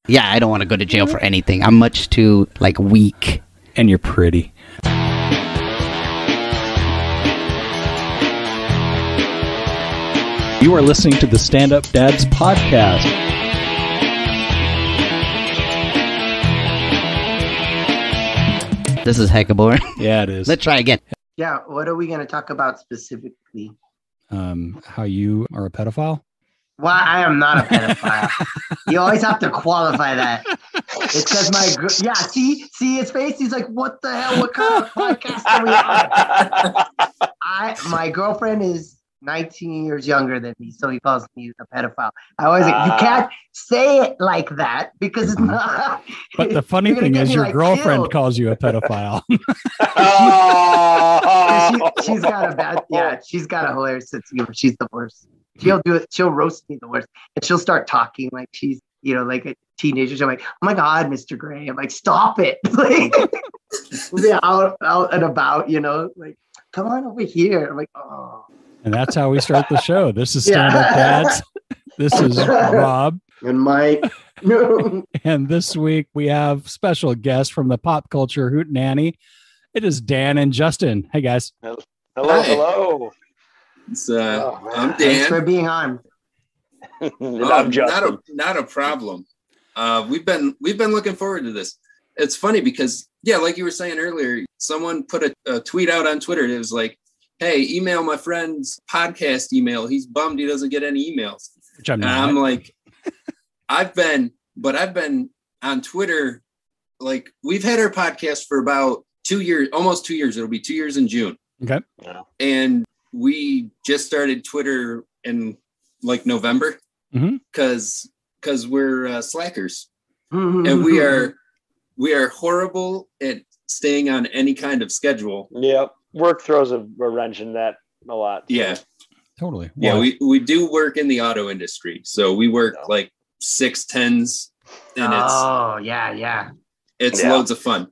Yeah, I don't want to go to jail for anything. I'm much too, like, weak. And you're pretty. You are listening to the Stand Up Dads podcast. This is hecka boring. Yeah, it is. Let's try again. Yeah, what are we going to talk about specifically? How you are a pedophile? Well, I am not a pedophile. You always have to qualify that. It's because see his face. He's like, "What the hell? What kind of podcast are we on?" My girlfriend is 19 years younger than me, so he calls me a pedophile. I always like, you can't say it like that because it's not. But the funny thing is, your girlfriend killed. Calls you a pedophile. She's got a bad, she's got a hilarious sense of humor. She's the worst. She'll do it. She'll roast me the worst, and she'll start talking like she's, like a teenager. She's like, "Oh my God, Mr. Gray!" I'm like, "Stop it!" Like, we'll be out and about, like, "Come on over here." I'm like, "Oh." And that's how we start the show. This is Stand Up Dads. This is Rob and Mike. And this week we have special guests from the Pop Culture Hootenanny. It is Dan and Justin. Hey guys. Hello. I'm Dan. Thanks for being on. I'm Justin. Not a problem. We've been looking forward to this. It's funny because, like you were saying earlier, someone put a tweet out on Twitter. It was like, "Hey, email my friend's podcast email. He's bummed he doesn't get any emails." Which I'm not. And I'm like, I've been on Twitter. Like, we've had our podcast for about 2 years, almost 2 years. It'll be 2 years in June. Okay. Yeah. And we just started Twitter in like November because we're slackers and we are horrible at staying on any kind of schedule. Yep. Work throws a wrench in that a lot. Yeah, totally. Yeah, we do work in the auto industry, so we work like 6-10s, and it's loads of fun.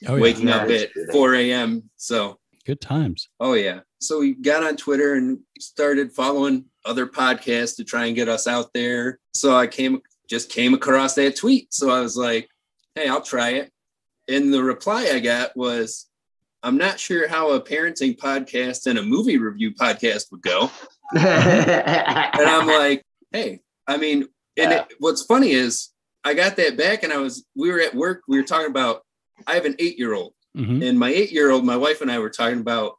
Waking up at 4 a.m. So good times. Oh yeah. So we got on Twitter and started following other podcasts to try and get us out there. So I came across that tweet. So I was like, "Hey, I'll try it." And the reply I got was, "I'm not sure how a parenting podcast and a movie review podcast would go." And I'm like, "Hey, I mean," what's funny is I got that back and we were at work. We were talking about, I have an 8-year-old and my 8-year-old, my wife and I were talking about,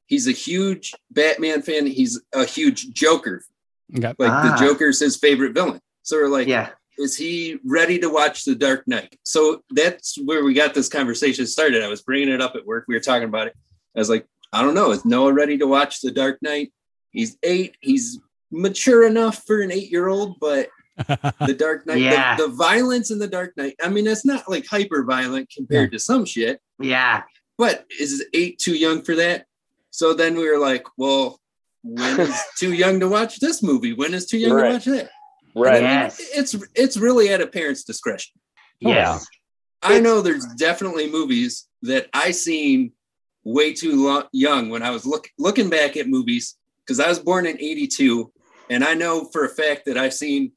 he's a huge Batman fan. He's a huge Joker. Okay. Like the Joker's his favorite villain. So we're like, is he ready to watch The Dark Knight? So that's where we got this conversation started. I was bringing it up at work. We were talking about it. I was like, I don't know. Is Noah ready to watch The Dark Knight? He's 8. He's mature enough for an 8-year-old, but The Dark Knight, the violence in The Dark Knight, I mean, it's not like hyper violent compared to some shit. Yeah. But is 8 too young for that? So then we were like, well, when is too young to watch this movie? When is too young to watch that? Right. Yes. It's really at a parent's discretion. Yes. I know there's definitely movies that I seen way too young when I was looking back at movies, because I was born in 82, and I know for a fact that I've seen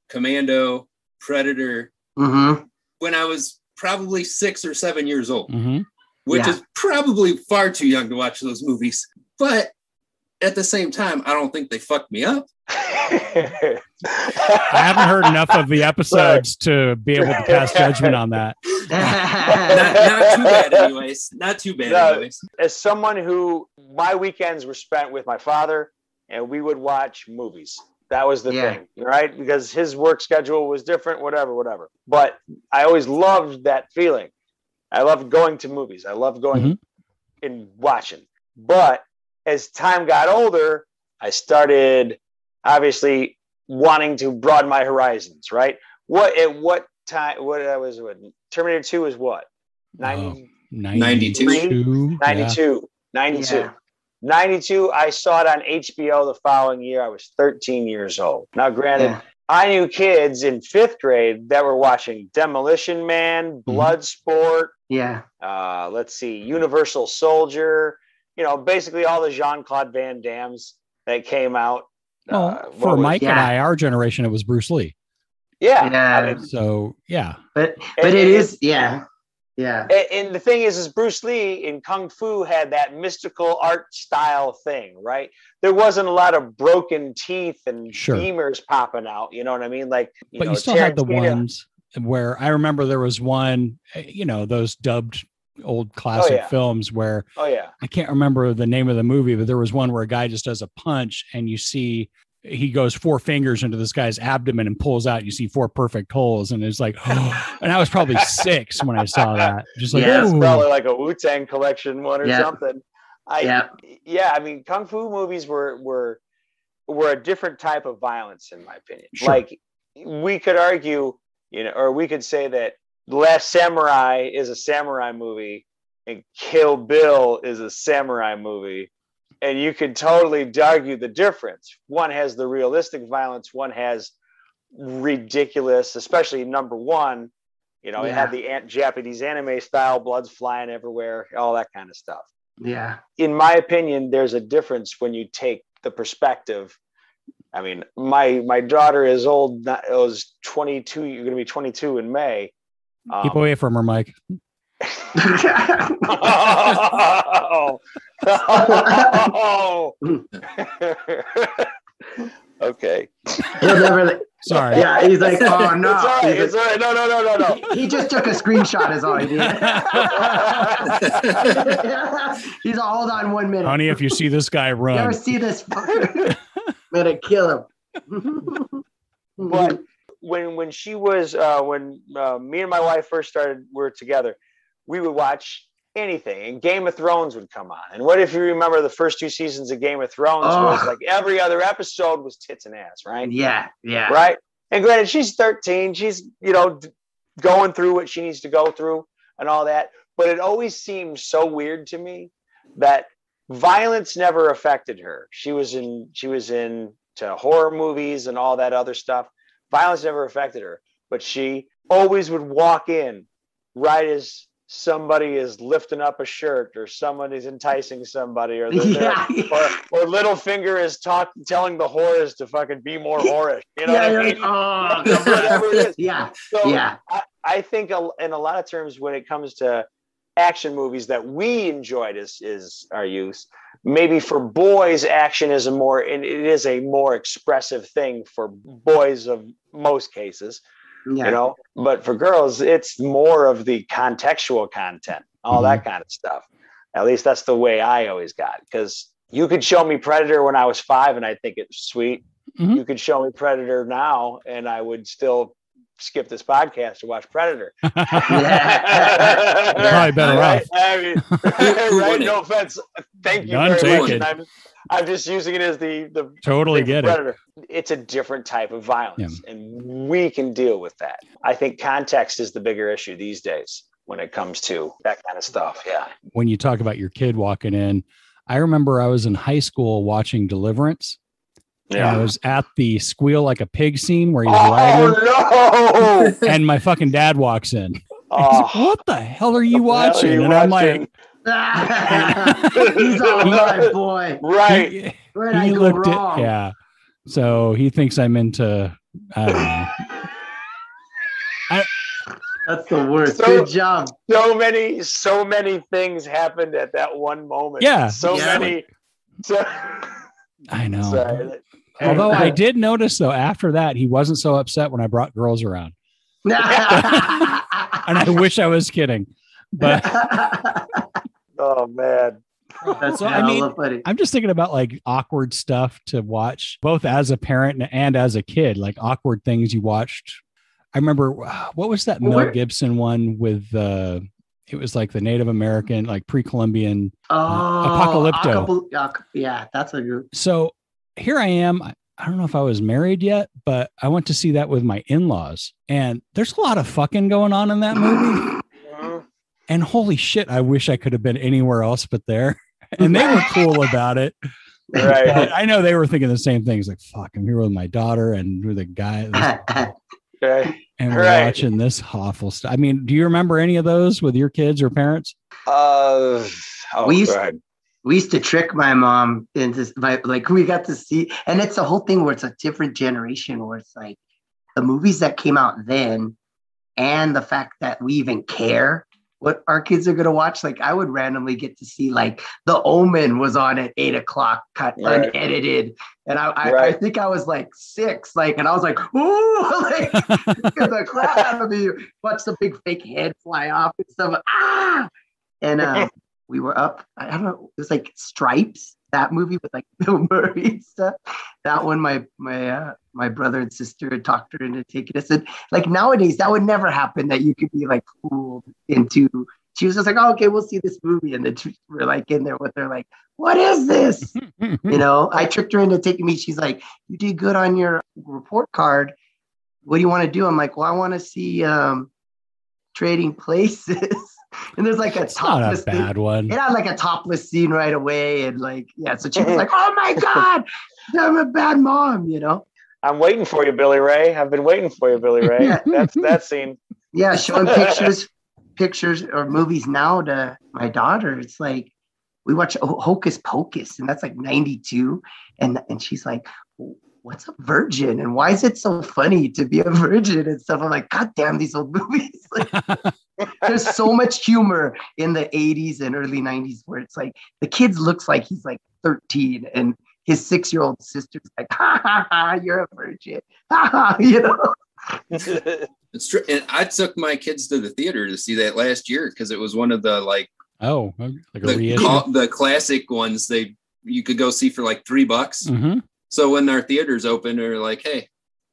Commando, Predator when I was probably 6 or 7 years old, which is probably far too young to watch those movies. But at the same time, I don't think they fucked me up. I haven't heard enough of the episodes to be able to pass judgment on that. Not too bad anyways. Not too bad anyways. As someone who, my weekends were spent with my father, and we would watch movies. That was the thing, right? Because his work schedule was different, whatever. But I always loved that feeling. I loved going to movies. I loved going and watching. But as time got older, I started obviously wanting to broaden my horizons, right? What time, Terminator 2 is what? 92. 92. 92, I saw it on HBO the following year. I was 13 years old. Now, granted, I knew kids in 5th grade that were watching Demolition Man, Bloodsport. Let's see, Universal Soldier. Basically all the Jean-Claude Van Dammes that came out. For Mike and I, our generation, it was Bruce Lee. Yeah. Yeah. I mean, So yeah. But it is, yeah. And the thing is Bruce Lee in Kung Fu had that mystical art style thing, right? There wasn't a lot of broken teeth and femurs popping out. You know what I mean? Like, but you still had the ones where I remember there was one, those dubbed old classic films where I can't remember the name of the movie, but there was one where a guy just does a punch and you see he goes 4 fingers into this guy's abdomen and pulls out, you see 4 perfect holes. And it's like, and I was probably 6 when I saw that. Just like, it's probably like a Wu-Tang collection one or something. I mean, Kung Fu movies were a different type of violence, in my opinion. Like, we could argue, or we could say that The Last Samurai is a samurai movie and Kill Bill is a samurai movie. And you could totally argue the difference. One has the realistic violence. One has ridiculous, especially number one. It had the Japanese anime style, blood's flying everywhere, all that kind of stuff. Yeah. In my opinion, there's a difference when you take the perspective. I mean, my daughter is old. It was 22. You're going to be 22 in May. Keep away from her, Mike. Okay. He'll never. Sorry. Yeah, he's like, oh no. It's all right. No. He just took a screenshot, is all he did. He's all, hold on 1 minute. Honey, if you see this guy run. You ever see this fucker? I'm gonna kill him. But when she was when me and my wife first were together, we would watch anything, and Game of Thrones would come on. And what if you remember the first 2 seasons of Game of Thrones was like every other episode was tits and ass, right? Yeah. Right. And granted, she's 13. She's going through what she needs to go through and all that. But it always seemed so weird to me that violence never affected her. She was into horror movies and all that other stuff. Violence never affected her, but she always would walk in right as somebody is lifting up a shirt, or somebody's enticing somebody, or or Littlefinger is telling the whores to fucking be more whorish. You know what I mean? Whatever it is. Yeah. So I think in a lot of terms, when it comes to action movies that we enjoyed is our youth, maybe for boys, action is it is a more expressive thing for boys of most cases. But for girls, it's more of the contextual content, all that kind of stuff. At least that's the way I always got, because you could show me Predator when I was 5 and I think it's sweet. You could show me Predator now and I would still skip this podcast to watch Predator. Probably better off. Right? No offense. Thank you None very taken. much. I'm just using it as the totally get Predator. It's a different type of violence, and we can deal with that. I think context is the bigger issue these days when it comes to that kind of stuff. Yeah. When you talk about your kid walking in, I remember I was in high school watching Deliverance. Yeah. And I was at the squeal like a pig scene where he's riding. Oh, no. And my fucking dad walks in. He's like, what the hell are you watching? And I'm like, he's all right, boy. Right. Where did I go wrong? Yeah. So he thinks I'm into, I don't know. That's the worst. Good job. So many things happened at that one moment. Yeah. So many. I know. Sorry. Although I did notice, though, after that, he wasn't so upset when I brought girls around. And I wish I was kidding. But oh, man. That's so, I mean, funny. I'm just thinking about like awkward stuff to watch, both as a parent and as a kid, like awkward things you watched. I remember, what was that Mel Gibson one with it was like the Native American, like pre-Columbian Apocalypto. Yeah, that's a good. So here I am. I don't know if I was married yet, but I went to see that with my in-laws, and there's a lot of fucking going on in that movie. And holy shit, I wish I could have been anywhere else but there. And they were cool about it. Right. But I know they were thinking the same things, like, fuck, I'm here with my daughter and with the guy. Okay. And we're watching this awful stuff. I mean, do you remember any of those with your kids or parents? We used to trick my mom into like we got to see, and it's a whole thing where it's a different generation where it's like the movies that came out then and the fact that we even care what our kids are going to watch. Like I would randomly get to see like The Omen was on at 8:00, cut unedited. And I think I was like 6, like, and I was like, ooh, like the crap out of me. Watch the big fake head fly off and stuff. And we were up, I don't know, it was like Stripes, that movie with like Bill Murray and stuff. That one, my brother and sister had talked her into taking us. And like nowadays, that would never happen, that you could be like fooled into. She was just like, oh, okay, we'll see this movie. And then we're like in there with her, like, what is this? You know, I tricked her into taking me. She's like, you did good on your report card. What do you want to do? I'm like, well, I want to see Trading Places. And there's like a topless not a bad one. It had like a topless scene right away. And like, yeah, so she was like, oh my God, I'm a bad mom, you know? I'm waiting for you, Billy Ray. I've been waiting for you, Billy Ray. Yeah. That's that scene. Yeah, showing pictures or movies now to my daughter. It's like, we watch Hocus Pocus, and that's like 92. And she's like, what's a virgin? And why is it so funny to be a virgin and stuff? I'm like, God damn, these old movies. Like, there's so much humor in the 80s and early 90s where it's like the kid looks like he's like 13 and his 6-year-old sister's like, ha ha ha, you're a virgin. Ha ha, you know? It's true. And I took my kids to the theater to see that last year because it was one of the like the classic ones you could go see for like $3. Mm-hmm. So when our theaters opened, we were like, hey,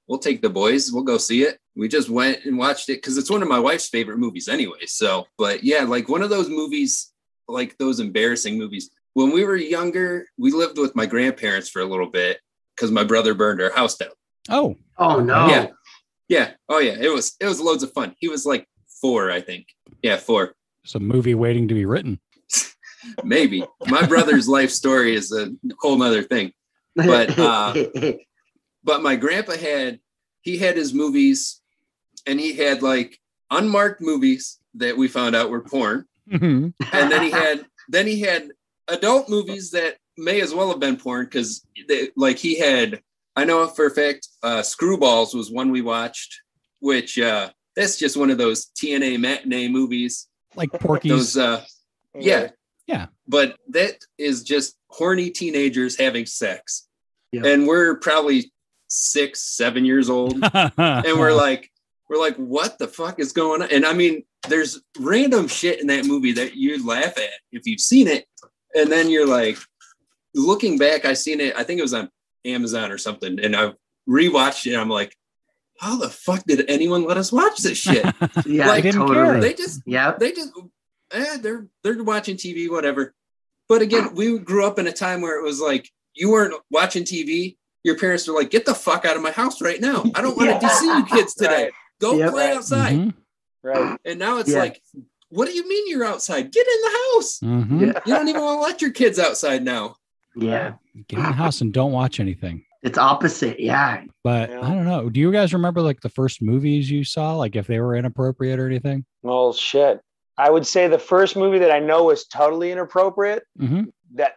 we'll take the boys. We'll go see it. We just went and watched it because it's one of my wife's favorite movies anyway. So, but yeah, like one of those movies, like those embarrassing movies. When we were younger, we lived with my grandparents for a little bit because my brother burned our house down. Oh no. Yeah. Yeah. Oh yeah. It was loads of fun. He was like 4, I think. Yeah, 4. It's a movie waiting to be written. Maybe. My brother's life story is a whole nother thing. But my grandpa had his movies, and he had like unmarked movies that we found out were porn. Mm-hmm. And then he had adult movies that may as well have been porn because he had, I know for a fact, Screwballs was one we watched, which that's just one of those TNA matinee movies. Like Porky's. Those, yeah. Yeah. But that is just horny teenagers having sex. Yeah. And we're probably 6, 7 years old. And we're like, what the fuck is going on? And I mean, there's random shit in that movie that you'd laugh at if you've seen it. And then you're like, looking back, I seen it, I think it was on Amazon or something. And I rewatched it. And I'm like, how the fuck did anyone let us watch this shit? Yeah, like, totally. They're watching TV, whatever. But again, we grew up in a time where it was like, you weren't watching TV. Your parents were like, get the fuck out of my house right now. I don't want to see you kids today. Right. Go play outside. Mm-hmm. Right. And now it's like, what do you mean you're outside? Get in the house. Mm-hmm. Yeah. You don't even want to let your kids outside now. Yeah. Get in the house and don't watch anything. It's opposite. Yeah. But I don't know. Do you guys remember like the first movies you saw? Like if they were inappropriate or anything? Well, shit. I would say the first movie that I know was totally inappropriate that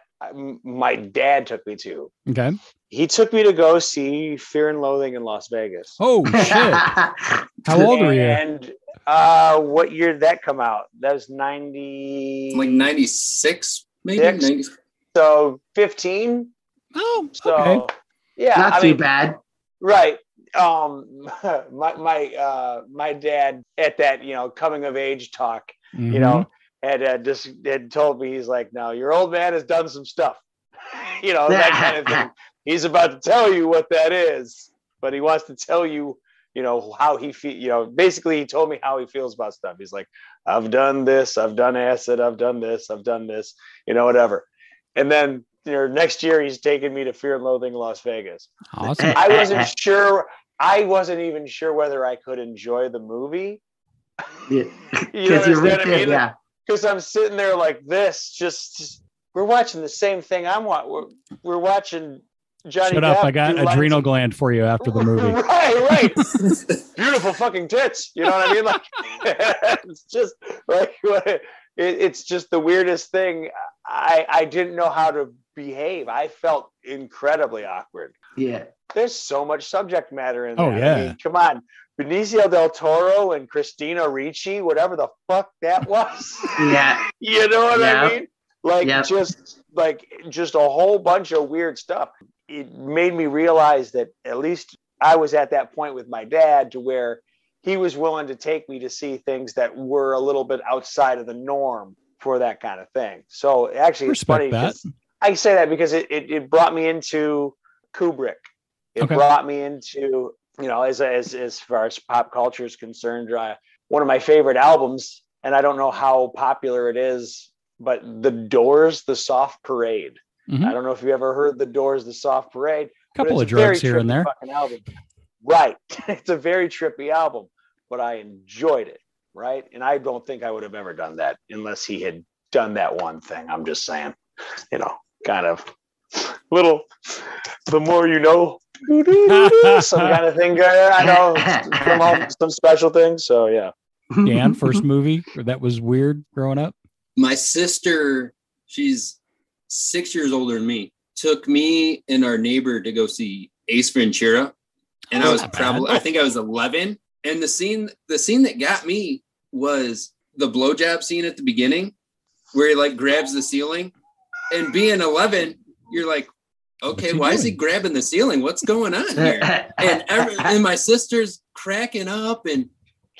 my dad took me to. Okay. He took me to go see Fear and Loathing in Las Vegas. Oh, shit. How old were you? And what year did that come out? That was 90... Like 96, maybe? 90. So 15. Oh, so, okay. Yeah. Not too bad. Right. My dad at that, coming of age talk, had told me, he's like, now your old man has done some stuff, that kind of thing. He's about to tell you what that is, but he wants to tell you, how he feels, basically he told me how he feels about stuff. He's like, I've done this, I've done acid, I've done this, whatever. And then, next year he's taking me to Fear and Loathing in Las Vegas. Awesome. I wasn't even sure whether I could enjoy the movie. Yeah. You understand what I mean? Yeah. Because I'm sitting there like this, just we're watching the same thing. We're watching Johnny. Shut up! I got adrenal gland for you after the movie. Right. Beautiful fucking tits. You know what I mean? Like it's just like it's just the weirdest thing. I didn't know how to behave. I felt incredibly awkward. Yeah. there's so much subject matter in there. Oh, yeah. I mean, come on. Benicio del Toro and Christina Ricci, whatever the fuck that was. Yeah. You know what I mean? Like, Yep. just a whole bunch of weird stuff. It made me realize that at least I was at that point with my dad to where he was willing to take me to see things that were a little bit outside of the norm for that kind of thing. So actually, it's funny because I say that because it brought me into Kubrick. It brought me into, you know, as far as pop culture is concerned, one of my favorite albums, and I don't know how popular it is, but The Doors, The Soft Parade. Mm-hmm. I don't know if you ever heard The Doors, The Soft Parade. A couple of drugs here and there. Fucking album. Right. It's a very trippy album, but I enjoyed it. Right. And I don't think I would have ever done that unless he had done that one thing. I'm just saying, you know, kind of little, the more you know, some kind of thing. I know some special things. So, yeah. Dan, first movie that was weird growing up? My sister, she's 6 years older than me, took me and our neighbor to go see Ace Ventura. And I was I think I was 11. And the scene that got me was the blowjob scene at the beginning where he like grabs the ceiling. And being 11, you're like, okay, why is he grabbing the ceiling? What's going on here? And my sister's cracking up, and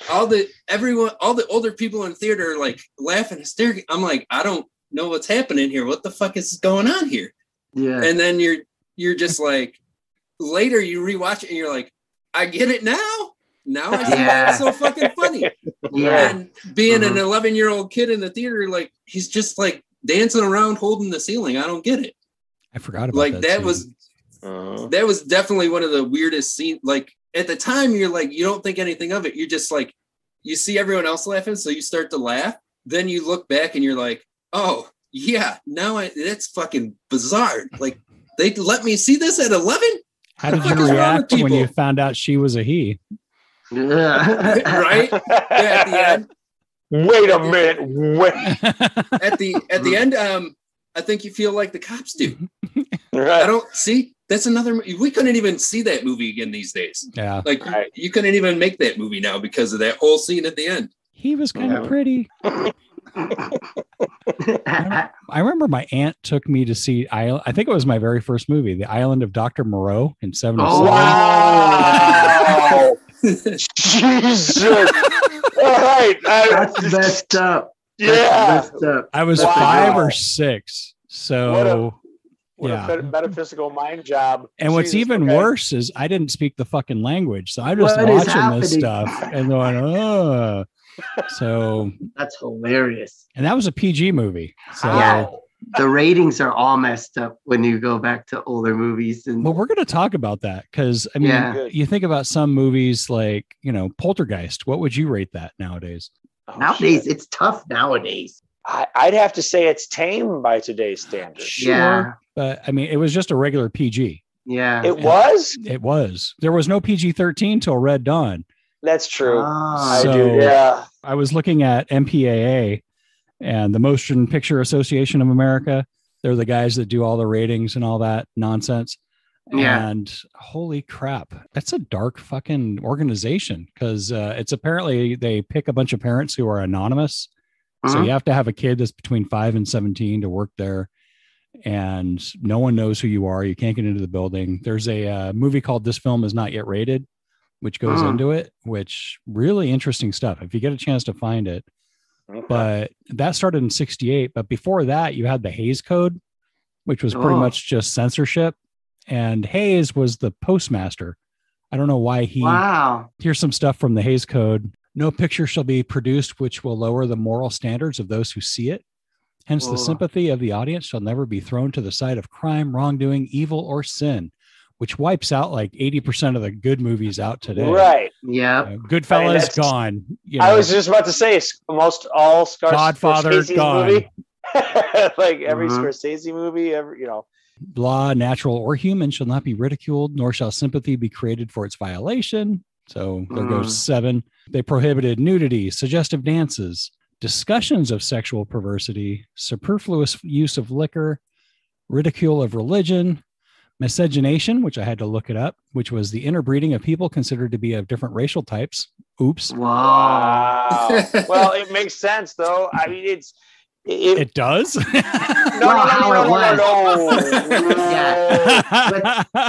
all the older people in the theater are like laughing hysterically. I'm like, I don't know what's happening here. What the fuck is going on here? Yeah. And then you're just like, later you rewatch it and you're like, I get it now. Now I see why it's so fucking funny. Yeah. And being an 11-year-old kid in the theater, like he's just like dancing around holding the ceiling. I don't get it. I forgot about like that was definitely one of the weirdest scenes. Like at the time you're like, you don't think anything of it. You're just like, you see everyone else laughing, so you start to laugh. Then you look back and you're like, oh yeah, now that's fucking bizarre. Like they let me see this at 11. How did you react when you found out she was a he? Right? Yeah, at the end. Wait a minute. Wait. At the end, I think you feel like the cops do. Right. I don't see. That's another. We couldn't even see that movie again these days. Yeah. Like you couldn't even make that movie now because of that whole scene at the end. He was kind of pretty. I remember my aunt took me to see I think it was my very first movie, The Island of Dr. Moreau in 77. Oh, wow. Jesus. All right. That's messed up. Yeah. I was 5 or 6. So what a metaphysical mind job. And what's even worse is I didn't speak the fucking language. So I'm just watching this stuff and going, oh. So that's hilarious. And that was a PG movie. So yeah, the ratings are all messed up when you go back to older movies. And well, we're going to talk about that because I mean, you think about some movies like, you know, Poltergeist. What would you rate that nowadays? Nowadays, it's tough nowadays. I'd have to say it's tame by today's standards. Sure, yeah, but I mean, it was just a regular PG. Yeah, it was. It was. There was no PG-13 till Red Dawn. That's true. I do. Yeah. I was looking at MPAA and the Motion Picture Association of America. They're the guys that do all the ratings and all that nonsense. Yeah. And holy crap, that's a dark fucking organization because it's apparently they pick a bunch of parents who are anonymous. So you have to have a kid that's between 5 and 17 to work there. And no one knows who you are. You can't get into the building. There's a movie called This Film Is Not Yet Rated, which goes into it, which really interesting stuff. If you get a chance to find it, but that started in 1968. But before that, you had the Hays Code, which was pretty much just censorship. And Hays was the postmaster. I don't know why here's some stuff from the Hays Code. No picture shall be produced which will lower the moral standards of those who see it. Hence, the sympathy of the audience shall never be thrown to the side of crime, wrongdoing, evil, or sin, which wipes out like 80% of the good movies out today. Right. Yeah. Goodfellas gone. You know, I was just about to say almost all Godfather gone. Movie. Like every Scorsese movie, Law, natural or human, shall not be ridiculed, nor shall sympathy be created for its violation. So there goes 7. They prohibited nudity, suggestive dances, discussions of sexual perversity, superfluous use of liquor, ridicule of religion, Miscegenation, which I had to look it up, which was the interbreeding of people considered to be of different racial types. Oops. Wow. Well, it makes sense, though. I mean, it does. No.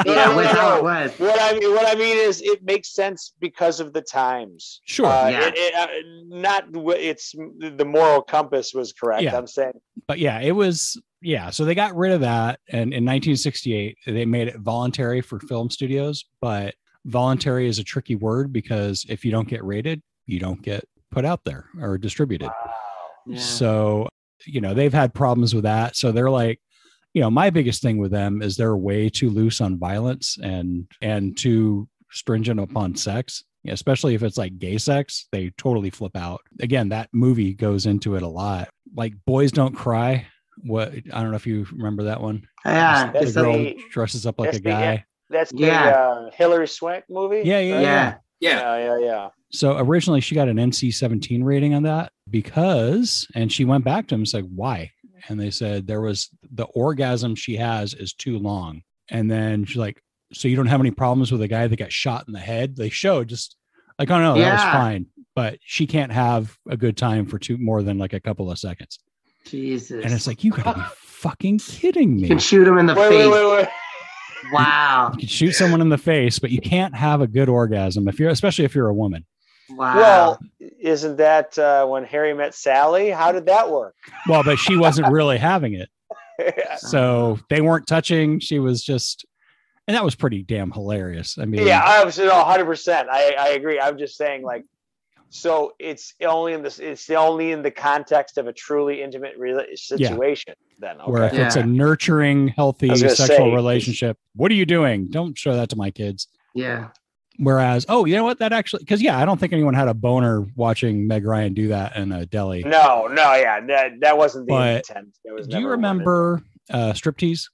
Yeah, with how it was. What I mean is, it makes sense because of the times. Sure. It's the moral compass was correct. Yeah. I'm saying, but yeah, it was. Yeah, so they got rid of that, and in 1968 they made it voluntary for film studios. But voluntary is a tricky word because if you don't get rated, you don't get put out there or distributed. wow. Yeah. So, they've had problems with that. So they're like, my biggest thing with them is they're way too loose on violence and too stringent upon sex, especially if it's like gay sex. They totally flip out. Again, that movie goes into it a lot. Like Boys Don't Cry. What, I don't know if you remember that one. Yeah, the girl dresses up like a guy. That's the Hilary Swank movie. Yeah. So originally she got an NC-17 rating on that because, and she went back to him and said, why? And they said the orgasm she has is too long. And then she's like, so you don't have any problems with a guy that got shot in the head? They showed just like, oh no, that was fine. But she can't have a good time for more than like a couple of seconds. Jesus. And it's like, you gotta be fucking kidding me. You can shoot him in the face. Wait. Wow. You can shoot someone in the face, but you can't have a good orgasm especially if you're a woman. Wow. Well, isn't that When Harry Met Sally? How did that work? Well, but she wasn't really having it. So they weren't touching. She was just, and that was pretty damn hilarious. I mean, I was 100%. I agree. I'm just saying, like, so it's only in the context of a truly intimate situation. Then, okay. Where if it's a nurturing, healthy sexual relationship, what are you doing? Don't show that to my kids. Yeah. Whereas, you know what? That actually, because I don't think anyone had a boner watching Meg Ryan do that in a deli. No, that wasn't the intent. Do you remember Striptease?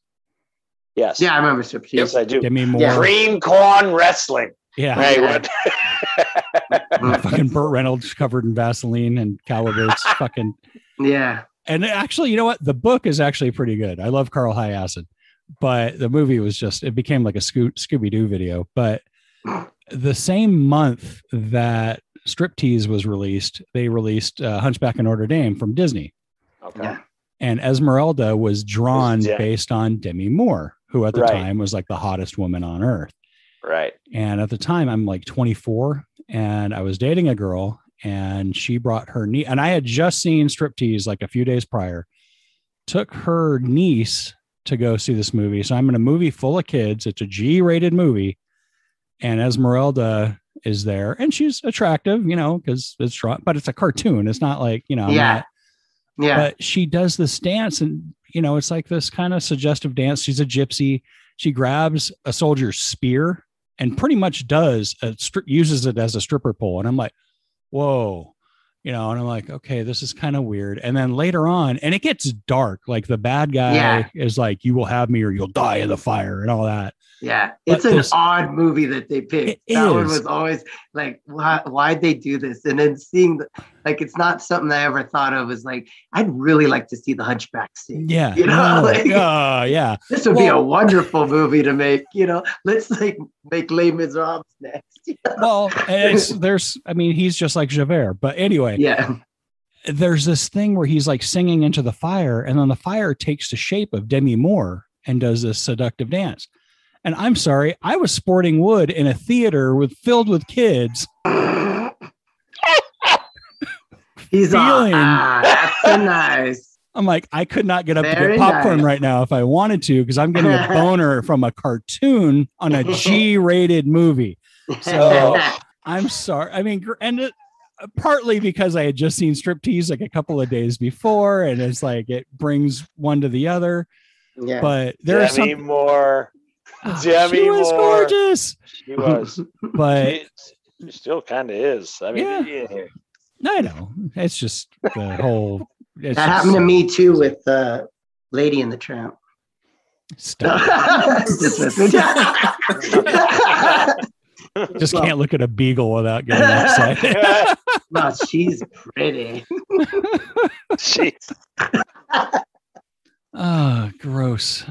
Yes. Yeah, I remember Striptease. Yes, I do. Demi Moore. Yeah. Cream corn wrestling. Yeah. Right. Fucking Burt Reynolds covered in Vaseline and calibrates. Fucking. Yeah. And actually, you know what? The book is actually pretty good. I love Carl High Acid, but the movie was it became like a Scooby-Doo video. But the same month that Striptease was released, they released Hunchback of Notre Dame from Disney. Okay. Yeah. And Esmeralda was drawn based on Demi Moore, who at the time was like the hottest woman on earth. Right. And at the time, I'm like 24, and I was dating a girl, and she brought her niece, and I had just seen Striptease like a few days prior, took her niece to go see this movie. So I'm in a movie full of kids. It's a G-rated movie, and Esmeralda is there, and she's attractive, because it's strong, but it's a cartoon. It's not like, but she does this dance, and, it's like this kind of suggestive dance. She's a gypsy. She grabs a soldier's spear and pretty much uses it as a stripper pole. And I'm like, whoa, and I'm like, okay, this is kind of weird. And then later on, and it gets dark, like the bad guy is like, you will have me or you'll die in the fire and all that. Yeah. It's an odd movie that they picked. That one was always like, why'd they do this? And then seeing it's not something I ever thought of as like, I'd really like to see the Hunchback scene. Yeah. Yeah. This would be a wonderful movie to make, let's make Les Miserables next. Well, he's just like Javert, but anyway, there's this thing where he's like singing into the fire, and then the fire takes the shape of Demi Moore and does this seductive dance. And I'm sorry, I was sporting wood in a theater filled with kids. He's feeling. That's so nice. I'm like, I could not get up to get popcorn right now if I wanted to, because I'm getting a boner from a cartoon on a G-rated movie. So I'm sorry. I mean, partly because I had just seen Striptease like a couple of days before, and it's like it brings one to the other. Yeah. But there's Demi Moore. She was gorgeous. She was, but she still kind of is. I mean, I know. It's just the whole. That happened to me too with Lady and the Tramp. Stop. Just can't look at a beagle without getting upset. No, she's pretty. She's. Gross.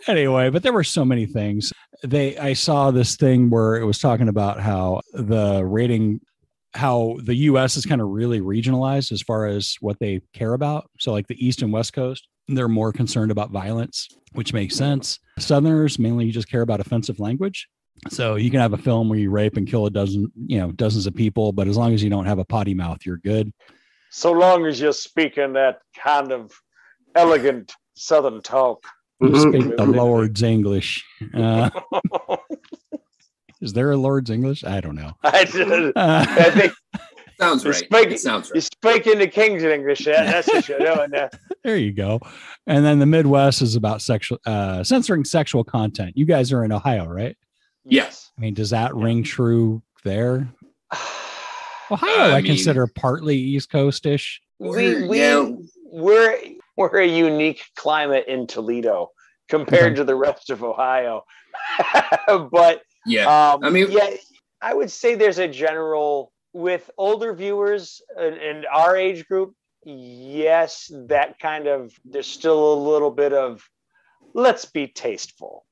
Anyway, but there were so many things. I saw this thing where it was talking about how the US is kind of really regionalized as far as what they care about. So like the East and West Coast, they're more concerned about violence, which makes sense. Southerners mainly just care about offensive language. So you can have a film where you rape and kill dozens of people, but as long as you don't have a potty mouth, you're good. So long as you're speaking that kind of elegant Southern talk. You speak the Lord's English. Is there a Lord's English? I don't know. I think sounds right. It sounds right. You speak in the King's English. That's what you're doing there. There you go. And then the Midwest is about censoring sexual content. You guys are in Ohio, right? Yes. I mean, does that ring true there? Ohio, I consider partly East Coast-ish. We're a unique climate in Toledo compared to the rest of Ohio. But I would say there's a general with older viewers and our age group. Yes, that kind of, there's still a little bit of, let's be tasteful.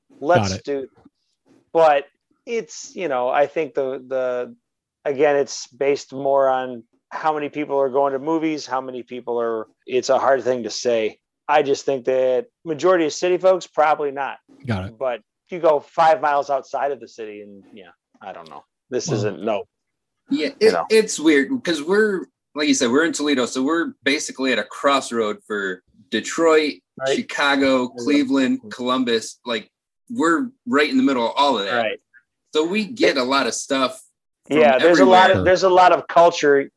But it's, I think again, it's based more on how many people are going to movies, how many people are, it's a hard thing to say. I just think that majority of city folks, probably not. Got it. But you go 5 miles outside of the city and I don't know. Yeah, it's weird because we're, like you said, we're in Toledo. So we're basically at a crossroad for Detroit, right? Chicago, Cleveland, Columbus. Like we're right in the middle of all of that. Right. So we get a lot of stuff. There's a lot of culture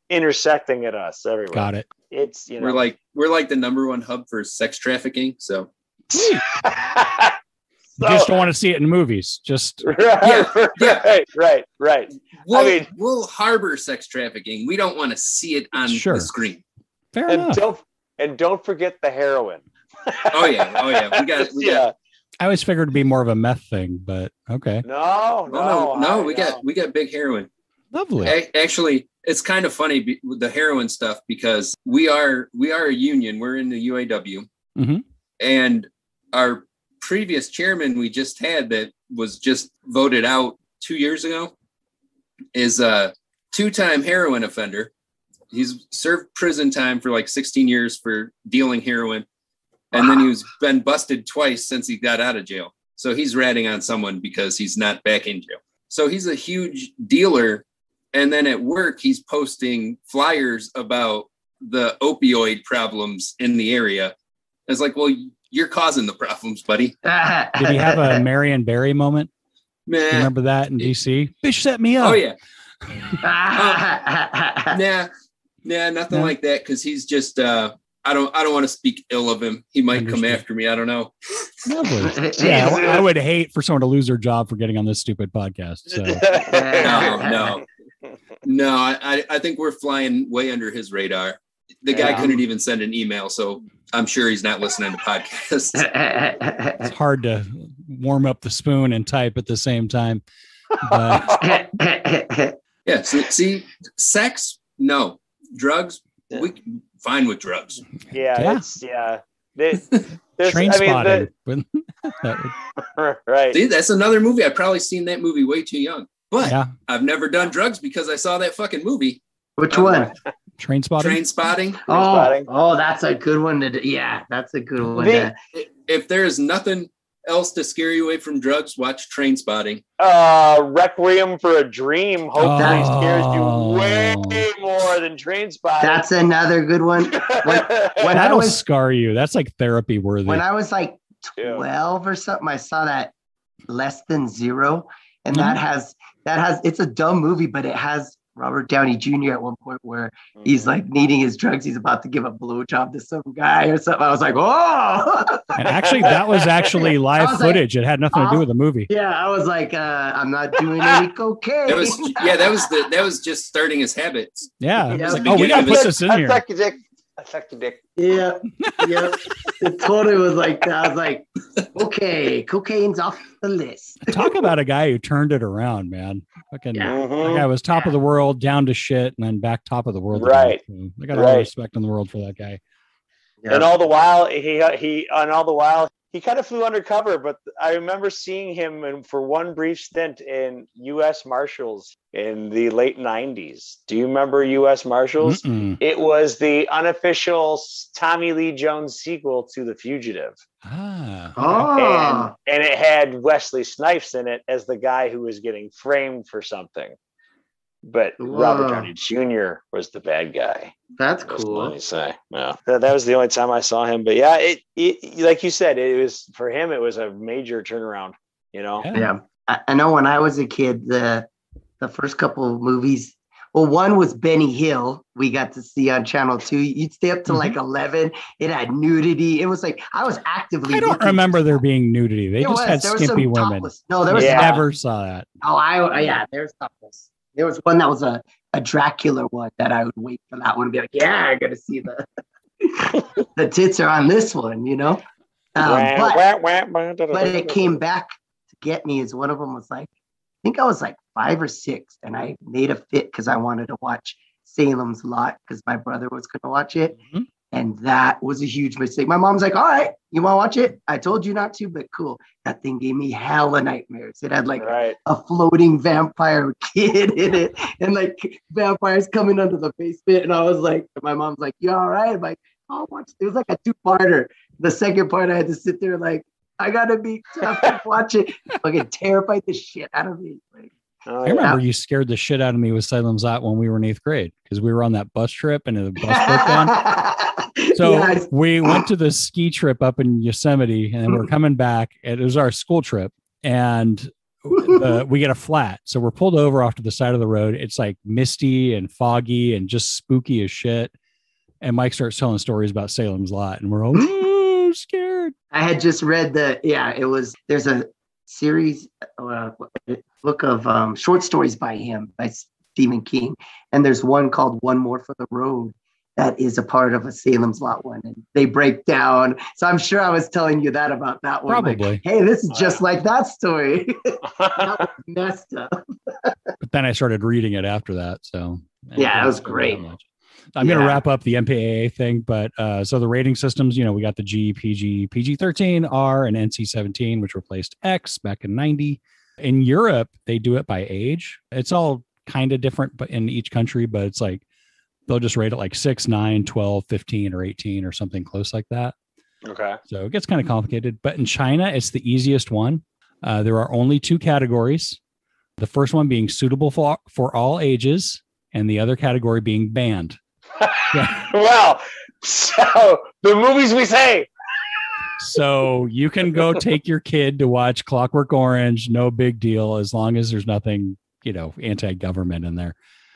intersecting at us everywhere. Got it. It's we're like the number 1 hub for sex trafficking. So you just don't want to see it in movies. Just right. We'll harbor sex trafficking. We don't want to see it on the screen. Fair enough. Don't forget the heroin. Oh yeah. We got. I always figured it'd be more of a meth thing, but okay. No. We got big heroin. Lovely. Actually, it's kind of funny with the heroin stuff because we are a union. We're in the UAW, and our previous chairman we just had that was just voted out 2 years ago is a 2-time heroin offender. He's served prison time for like 16 years for dealing heroin. And then he's been busted twice since he got out of jail. So he's ratting on someone because he's not back in jail. So he's a huge dealer. And then at work, he's posting flyers about the opioid problems in the area. It's like, well, you're causing the problems, buddy. Did he have a Marion Barry moment? Man, you remember that in DC? Bitch set me up. Oh, yeah. Nothing like that. Because he's just... I don't want to speak ill of him. He might come after me. I don't know. Yeah, I would hate for someone to lose their job for getting on this stupid podcast. So. No. I think we're flying way under his radar. The guy couldn't even send an email, so I'm sure he's not listening to podcasts. It's hard to warm up the spoon and type at the same time. But... yeah. So, see, sex, no. Drugs, we fine with drugs. There's Train Spotting. Right. See, that's another movie. I've probably seen that movie way too young. But I've never done drugs because I saw that fucking movie. Which one? Train Spotting. Train Spotting. Oh, that's a good one. That's a good one. If there is nothing else to scare you away from drugs, watch Train Spotting. Requiem for a Dream hopefully scares you way more than Train Spotting. That's another good one. That'll scar you. That's like therapy worthy. When I was like 12 or something, I saw that Less Than Zero, and that has it's a dumb movie, but it has Robert Downey Jr. at one point where he's like needing his drugs. He's about to give a blowjob to some guy or something. I was like, oh! And actually, that was actually live footage. It had nothing to do with the movie. Yeah, I was like, I'm not doing any cocaine. That was just starting his habits. Yeah. Like, we got to put this in here. I sucked your dick. Yeah. It totally was like that. I was like, okay, cocaine's off the list. Talk about a guy who turned it around, man. Fucking that guy was top of the world, down to shit, and then back top of the world. Right. I got all the respect in the world for that guy. Yeah. And all the while, he kind of flew undercover, but I remember seeing him for one brief stint in U.S. Marshals in the late 90s. Do you remember U.S. Marshals? Mm-mm. It was the unofficial Tommy Lee Jones sequel to The Fugitive. Ah. And it had Wesley Snipes in it as the guy who was getting framed for something. But Robert Downey Jr. was the bad guy. That's cool. Let me say, yeah, that was the only time I saw him. But yeah, it like you said, it was for him. It was a major turnaround. You know. Yeah, I know. When I was a kid, the first couple of movies. Well, one was Benny Hill. We got to see on Channel 2. You'd stay up to like 11. It had nudity. It was like I was actively. I don't remember there being nudity. They just had skimpy women. No, there was. Never saw that. Oh, there's topless. There was one that was a Dracula one that I would wait for that one and be like, yeah, I got to see the tits are on this one, you know? But it came back to get me as one of them was like, I think I was like 5 or 6 and I made a fit because I wanted to watch Salem's Lot because my brother was going to watch it. Mm-hmm. And that was a huge mistake. My mom's like, all right, you want to watch it? I told you not to, but cool. That thing gave me hella nightmares. It had like a floating vampire kid in it and like vampires coming under the basement. And I was like, my mom's like, you all right? I'm like, I'll watch. It was like a 2-parter. The second part, I had to sit there like, I got to be tough to watch it. Fucking terrified the shit out of me. Like, I remember you scared the shit out of me with Salem's Lot when we were in 8th grade because we were on that bus trip and the bus broke down. So we went to the ski trip up in Yosemite and then we're coming back. And it was our school trip and we get a flat. So we're pulled over off to the side of the road. It's like misty and foggy and just spooky as shit. And Mike starts telling stories about Salem's Lot and we're all scared. I had just read there's a series, book of short stories by him, by Stephen King. And there's one called One More for the Road that is a part of a Salem's Lot one. And they break down. So I'm sure I was telling you that about that one. Probably. Like, hey, this is just like that story. That was messed up. But then I started reading it after that. So yeah, it was great. I'm going to wrap up the MPAA thing, but so the rating systems, we got the G, PG, PG-13, R, and NC-17, which replaced X back in 90. In Europe, they do it by age. It's all kind of different but in each country, but it's like they'll just rate it like 6, 9, 12, 15, or 18 or something close like that. Okay. So it gets kind of complicated, but in China, it's the easiest one. There are only 2 categories. The first one being suitable for all ages and the other category being banned. Well, so the movies we say. So you can go take your kid to watch Clockwork Orange. No big deal. As long as there's nothing, anti-government in there.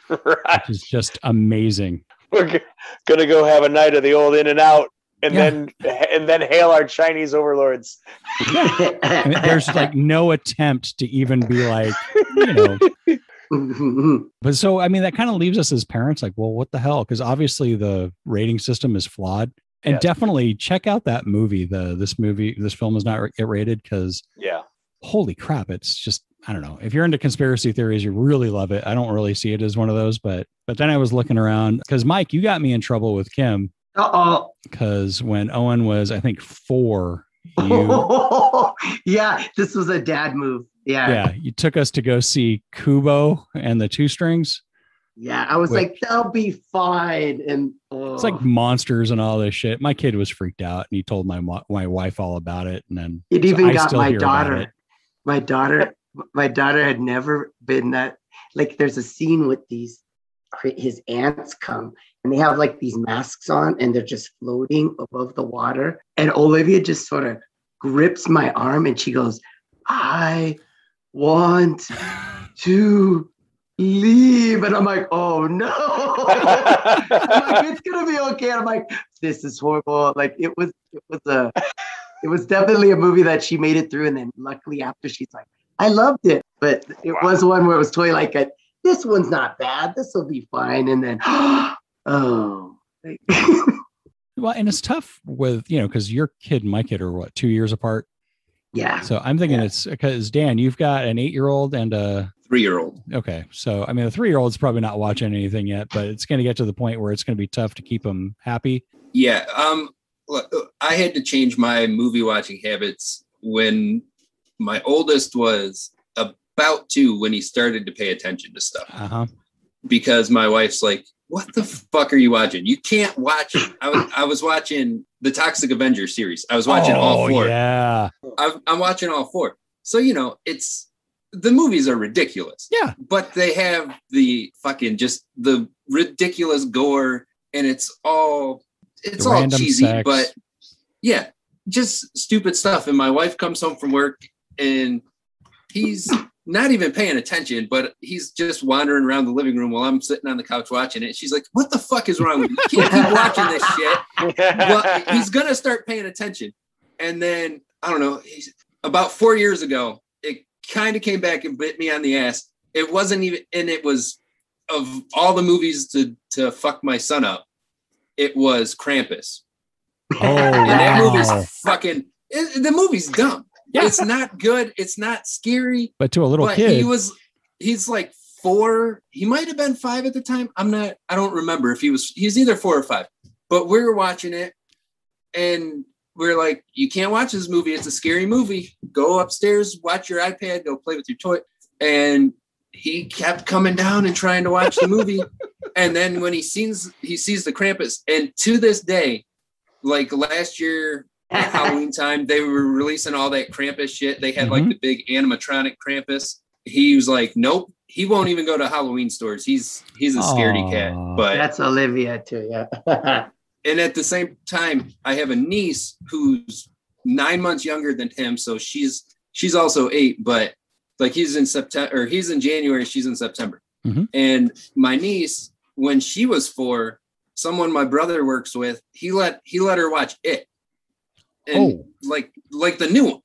Right. Which is just amazing. We're going to go have a night of the old In-N-Out and then hail our Chinese overlords. I mean, there's like no attempt to even be like, But so, I mean, that kind of leaves us as parents like, well, what the hell? Because obviously the rating system is flawed. And definitely check out that movie. This film is not get rated because holy crap, it's just, I don't know. If you're into conspiracy theories, you really love it. I don't really see it as one of those, but then I was looking around because Mike, you got me in trouble with Kim. Because when Owen was, I think 4, yeah, this was a dad move. Yeah, you took us to go see Kubo and the 2 Strings. Yeah, I was like, they'll be fine. And it's like monsters and all this shit. My kid was freaked out, and he told my wife all about it. And then it even got my daughter. My daughter had never been that. Like, there's a scene with his aunts come, and they have like these masks on, and they're just floating above the water. And Olivia just sort of grips my arm, and she goes, I want to leave. And I'm like, oh no. I'm like, it's gonna be okay. I'm like, this is horrible. Like it was definitely a movie that she made it through, and then luckily after she's like, I loved it. But it was one where it was totally like this one's not bad, this will be fine. And then well, and it's tough with because your kid and my kid are 2 years apart. Yeah. So I'm thinking it's because Dan, you've got an 8-year-old and a 3-year-old. Okay. So, I mean, the 3-year-old's probably not watching anything yet, but it's going to get to the point where it's going to be tough to keep them happy. Yeah. I had to change my movie watching habits when my oldest was about 2, when he started to pay attention to stuff. Because my wife's like, what the fuck are you watching? You can't watch. I was watching the Toxic Avenger series. I was watching all 4. Yeah. I'm watching all 4. So, the movies are ridiculous. Yeah. But they have the fucking just the ridiculous gore, and it's all cheesy, sex. But yeah, just stupid stuff. And my wife comes home from work and he's not even paying attention, but he's just wandering around the living room while I'm sitting on the couch watching it. She's like, what the fuck is wrong with you? You can't keep watching this shit. Well, he's going to start paying attention. And then, I don't know, about 4 years ago, it kind of came back and bit me on the ass. It wasn't even, and it was, of all the movies to fuck my son up, it was Krampus. Oh, and that movie's fucking, the movie's dumb. Yeah. It's not good. It's not scary. But to a little kid, he's like 4. He might have been 5 at the time. I don't remember if he's either 4 or 5, but we were watching it and we're like, you can't watch this movie. It's a scary movie. Go upstairs, watch your iPad, go play with your toy. And he kept coming down and trying to watch the movie. And then when he sees the Krampus, and to this day, like last year at Halloween time, they were releasing all that Krampus shit. They had like the big animatronic Krampus. He was like, nope, he won't even go to Halloween stores. He's a scaredy cat. But that's Olivia too, yeah. And at the same time, I have a niece who's 9 months younger than him, so she's also 8. But like he's in September, or he's in January, she's in September. And my niece, when she was 4, someone my brother works with, he let her watch It. And like the new one.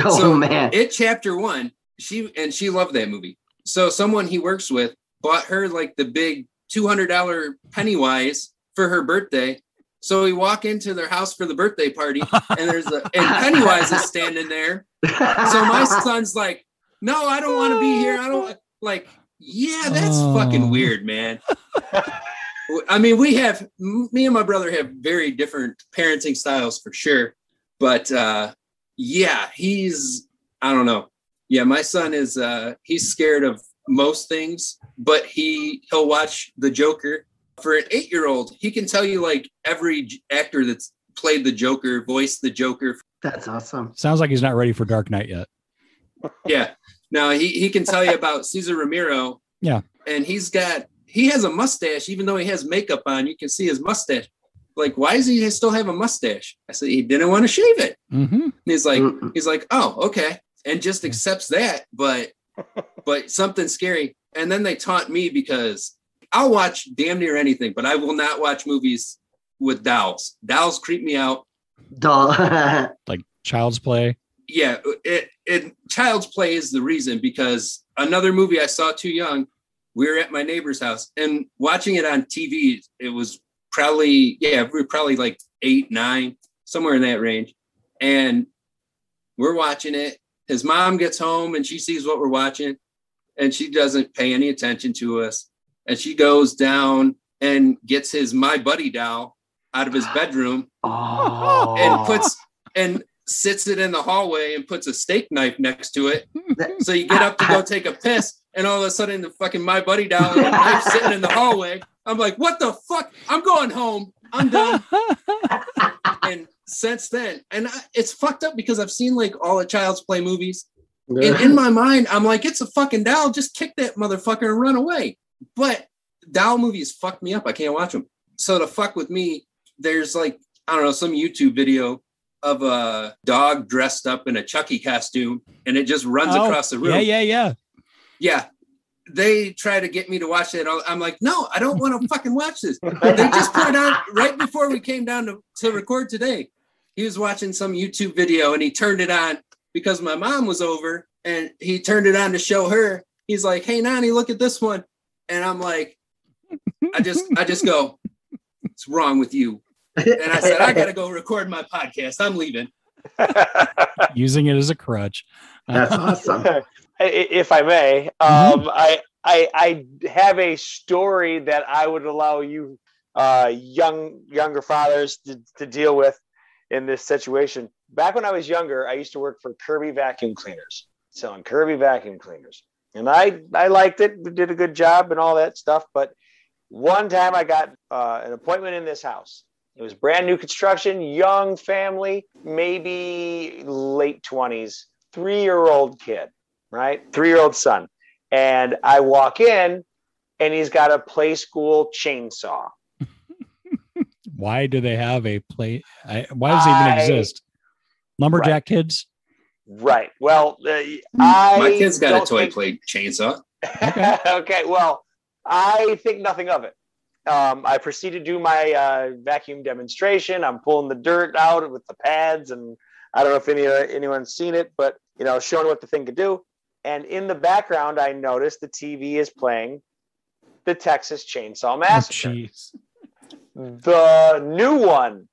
Oh, so man. It chapter 1, she loved that movie. So someone he works with bought her like the big $200 Pennywise for her birthday. So we walk into their house for the birthday party, and and Pennywise is standing there. So my son's like, no, I don't want to be here. I don't like, yeah, that's fucking weird, man. I mean, me and my brother have very different parenting styles for sure. But yeah, I don't know. Yeah, my son is, he's scared of most things, but he'll watch The Joker. For an 8-year-old, he can tell you like every actor that's played the Joker, voiced the Joker. That's awesome. Sounds like he's not ready for Dark Knight yet. Yeah. No, he can tell you about Cesar Romero. Yeah. And he has a mustache, even though he has makeup on, you can see his mustache. Like, why does he still have a mustache? I said, he didn't want to shave it. He's like, oh, okay. And just accepts that, but something scary. And then they taunt me because I'll watch damn near anything, but I will not watch movies with dolls. Dolls creep me out. Like Child's Play. Yeah, Child's Play is the reason, because another movie I saw too young, we were at my neighbor's house and watching it on TV. It was probably like 8, 9, somewhere in that range. And we're watching it. His mom gets home and she sees what we're watching and she doesn't pay any attention to us. And she goes down and gets his My Buddy doll out of his bedroom and sits it in the hallway and puts a steak knife next to it. So you get up to go take a piss, and all of a sudden the fucking My Buddy doll and a knife sitting in the hallway. I'm like, what the fuck? I'm going home. I'm done. And since then, it's fucked up because I've seen like all the Child's Play movies. And in my mind, I'm like, it's a fucking doll. Just kick that motherfucker and run away. But doll movies fuck me up. I can't watch them. So to fuck with me, there's like, I don't know, some YouTube video of a dog dressed up in a Chucky costume and it just runs across the room. Yeah. They try to get me to watch that. I'm like, no, I don't want to fucking watch this. They just put it on right before we came down to record today. He was watching some YouTube video and he turned it on because my mom was over and he turned it on to show her. He's like, hey, Nani, look at this one. And I'm like, I just go, what's wrong with you? And I said, I got to go record my podcast. I'm leaving. Using it as a crutch. That's awesome. If I may, I have a story that I would allow you younger fathers to deal with. in this situation. Back when I was younger, I used to work for Kirby vacuum cleaners, selling Kirby vacuum cleaners. And I liked it, did a good job and all that stuff. But one time I got an appointment in this house. It was brand new construction, young family, maybe late 20s, 3-year-old kid, right? 3-year-old son. And I walk in and he's got a play school chainsaw. Why do they have a play? Why does it even exist? Lumberjack kids? Right. Well, my kid's got a toy play chainsaw. Okay. Okay. Well, I think nothing of it. I proceed to do my vacuum demonstration. I'm pulling the dirt out with the pads, and I don't know if anyone's seen it, but showing what the thing could do. And in the background, I noticed the TV is playing the Texas Chainsaw Massacre. The new one,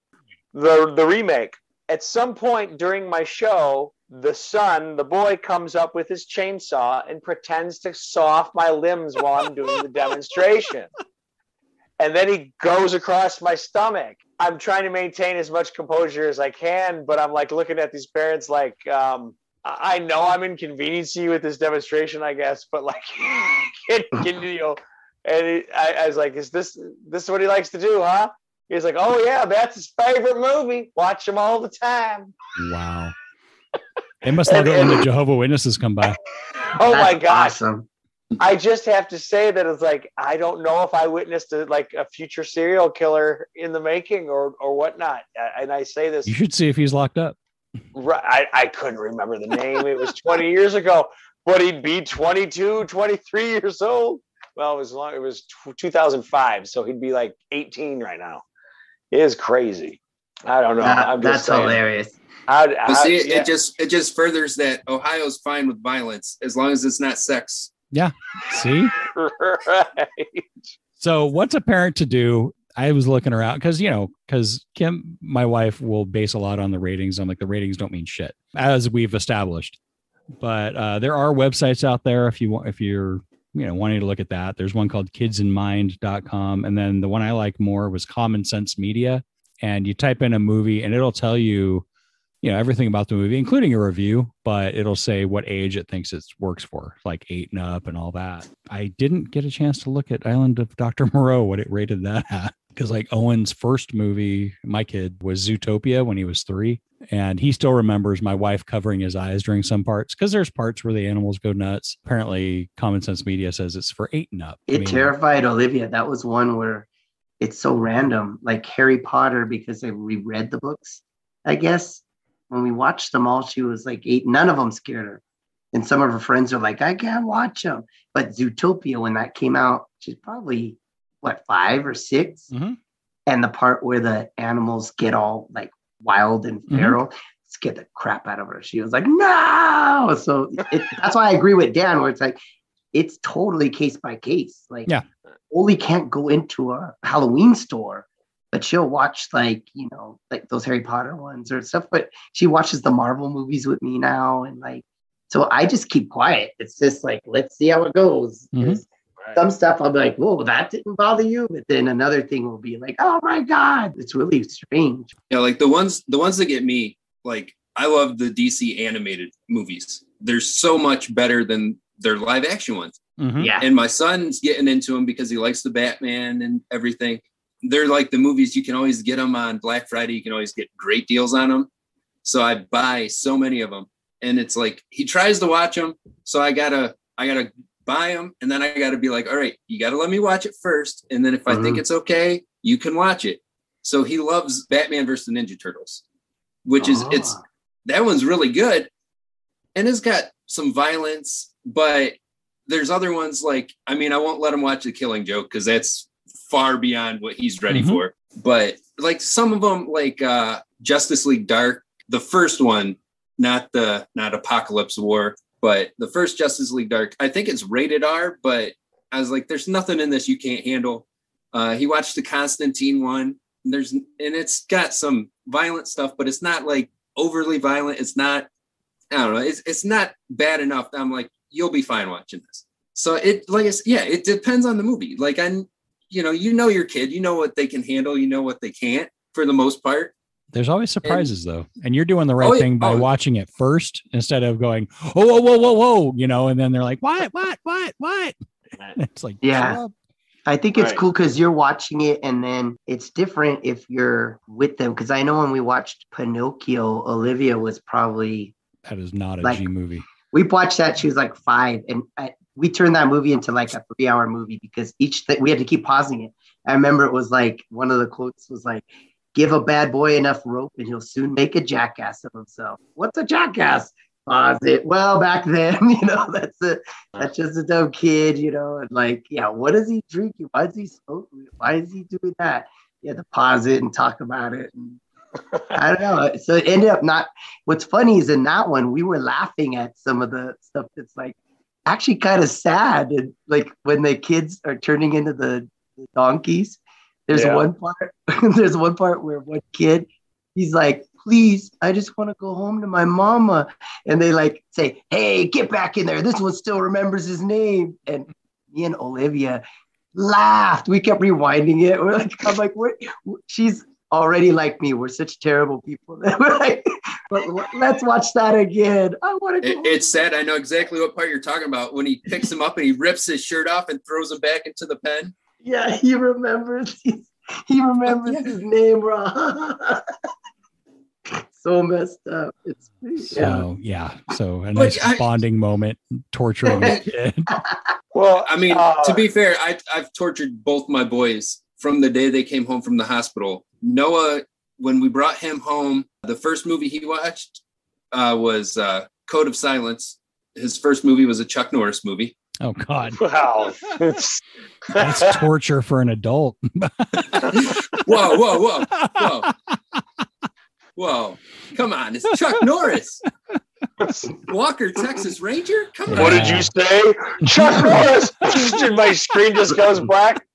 the remake. At some point during my show, the boy comes up with his chainsaw and pretends to saw off my limbs while I'm doing the demonstration. And then he goes across my stomach. I'm trying to maintain as much composure as I can, but I'm like looking at these parents like, I know I'm inconveniencing you with this demonstration, I guess, but like, can you? And I was like, is this what he likes to do, huh? He's like, oh yeah, that's his favorite movie. Watch him all the time. Wow. They must love it when the Jehovah's Witnesses come by. Oh my gosh. Awesome. I just have to say that it's like, I don't know if I witnessed a future serial killer in the making or whatnot. And I say this. You should see if he's locked up. Right. I couldn't remember the name. It was 20 years ago, but he'd be 22, 23 years old. Well, it was 2005. So he'd be like 18 right now. It is crazy. I don't know. That's hilarious. It just furthers that Ohio's fine with violence as long as it's not sex. Yeah. See? Right. So what's a parent to do? I was looking around because Kim, my wife, will base a lot on the ratings. I'm like, the ratings don't mean shit, as we've established. But there are websites out there if you're wanting to look at that. There's one called kidsinmind.com. And then the one I like more was Common Sense Media. And you type in a movie and it'll tell you, everything about the movie, including a review, but it'll say what age it thinks it works for, like 8 and up and all that. I didn't get a chance to look at Island of Dr. Moreau, what it rated that at. Because like Owen's first movie, my kid, was Zootopia when he was 3. And he still remembers my wife covering his eyes during some parts because there's parts where the animals go nuts. Apparently, Common Sense Media says it's for 8 and up. It terrified Olivia. That was one where it's so random, like Harry Potter, because I reread the books, I guess. When we watched them all, she was like 8. None of them scared her. And some of her friends are like, I can't watch them. But Zootopia, when that came out, she's probably, 5 or 6? Mm-hmm. And the part where the animals get all like wild and feral scared the crap out of her. She was like, no. So that's why I agree with Dan, where it's like, it's totally case by case. Like, Oli can't go into a Halloween store, but she'll watch like those Harry Potter ones or stuff. But she watches the Marvel movies with me now. And so I just keep quiet. It's just like, let's see how it goes. Mm-hmm. Some stuff I'll be like, whoa, that didn't bother you. But then another thing will be like, oh my God, it's really strange. Yeah, like the ones that get me, like I love the DC animated movies. They're so much better than their live action ones. Mm-hmm. Yeah. And my son's getting into them because he likes the Batman and everything. They're like the movies, you can always get them on Black Friday. You can always get great deals on them. So I buy so many of them. And it's like, he tries to watch them. So I gotta buy them. And then I gotta be like, all right, you gotta let me watch it first. And then if I think it's okay, you can watch it. So he loves Batman versus the Ninja Turtles, which is, that one's really good. And it's got some violence, but there's other ones like, I won't let him watch The Killing Joke because that's far beyond what he's ready for. But like some of them, like Justice League Dark, the first one, not Apocalypse War, but the first Justice League Dark, I think it's rated R, but I was like, there's nothing in this you can't handle. He watched the Constantine one, and it's got some violent stuff, but it's not like overly violent. It's not, I don't know, it's not bad enough. I'm like, you'll be fine watching this. So it depends on the movie. Like your kid, you know what they can handle, you know what they can't for the most part. There's always surprises though. And you're doing the right thing by watching it first instead of going, oh, whoa, and then they're like, what? It's like, yeah. I think it's cool because you're watching it and then it's different if you're with them. Because I know when we watched Pinocchio, Olivia was probably... That is not a G movie. We watched that. She was like 5. And we turned that movie into like a 3-hour movie because we had to keep pausing it. I remember it was like, one of the quotes was like, give a bad boy enough rope and he'll soon make a jackass of himself. What's a jackass? Pause it. Well, back then, that's just a dumb kid, and like, yeah, what is he drinking? Why is he smoking? Why is he doing that? You have to pause it and talk about it. And I don't know. So it ended up not. What's funny is in that one, we were laughing at some of the stuff that's like actually kind of sad. And like when the kids are turning into the donkeys, there's one part where one kid, he's like, please, I just want to go home to my mama. And they like say, hey, get back in there. This one still remembers his name. And me and Olivia laughed. We kept rewinding it. I'm like, she's already like me. We're such terrible people. We're like, let's watch that again. I want to go. It's sad. I know exactly what part you're talking about. When he picks him up and he rips his shirt off and throws him back into the pen. Yeah, he remembers. He remembers his name wrong. So messed up. It's so a nice bonding moment, torturing a kid. Well, I mean, to be fair, I've tortured both my boys from the day they came home from the hospital. Noah, when we brought him home, the first movie he watched was Code of Silence. His first movie was a Chuck Norris movie. Oh God! Wow, that's torture for an adult. Whoa! Come on, it's Chuck Norris. Walker, Texas Ranger. Come on. What did you say, Chuck Norris? My screen just goes black.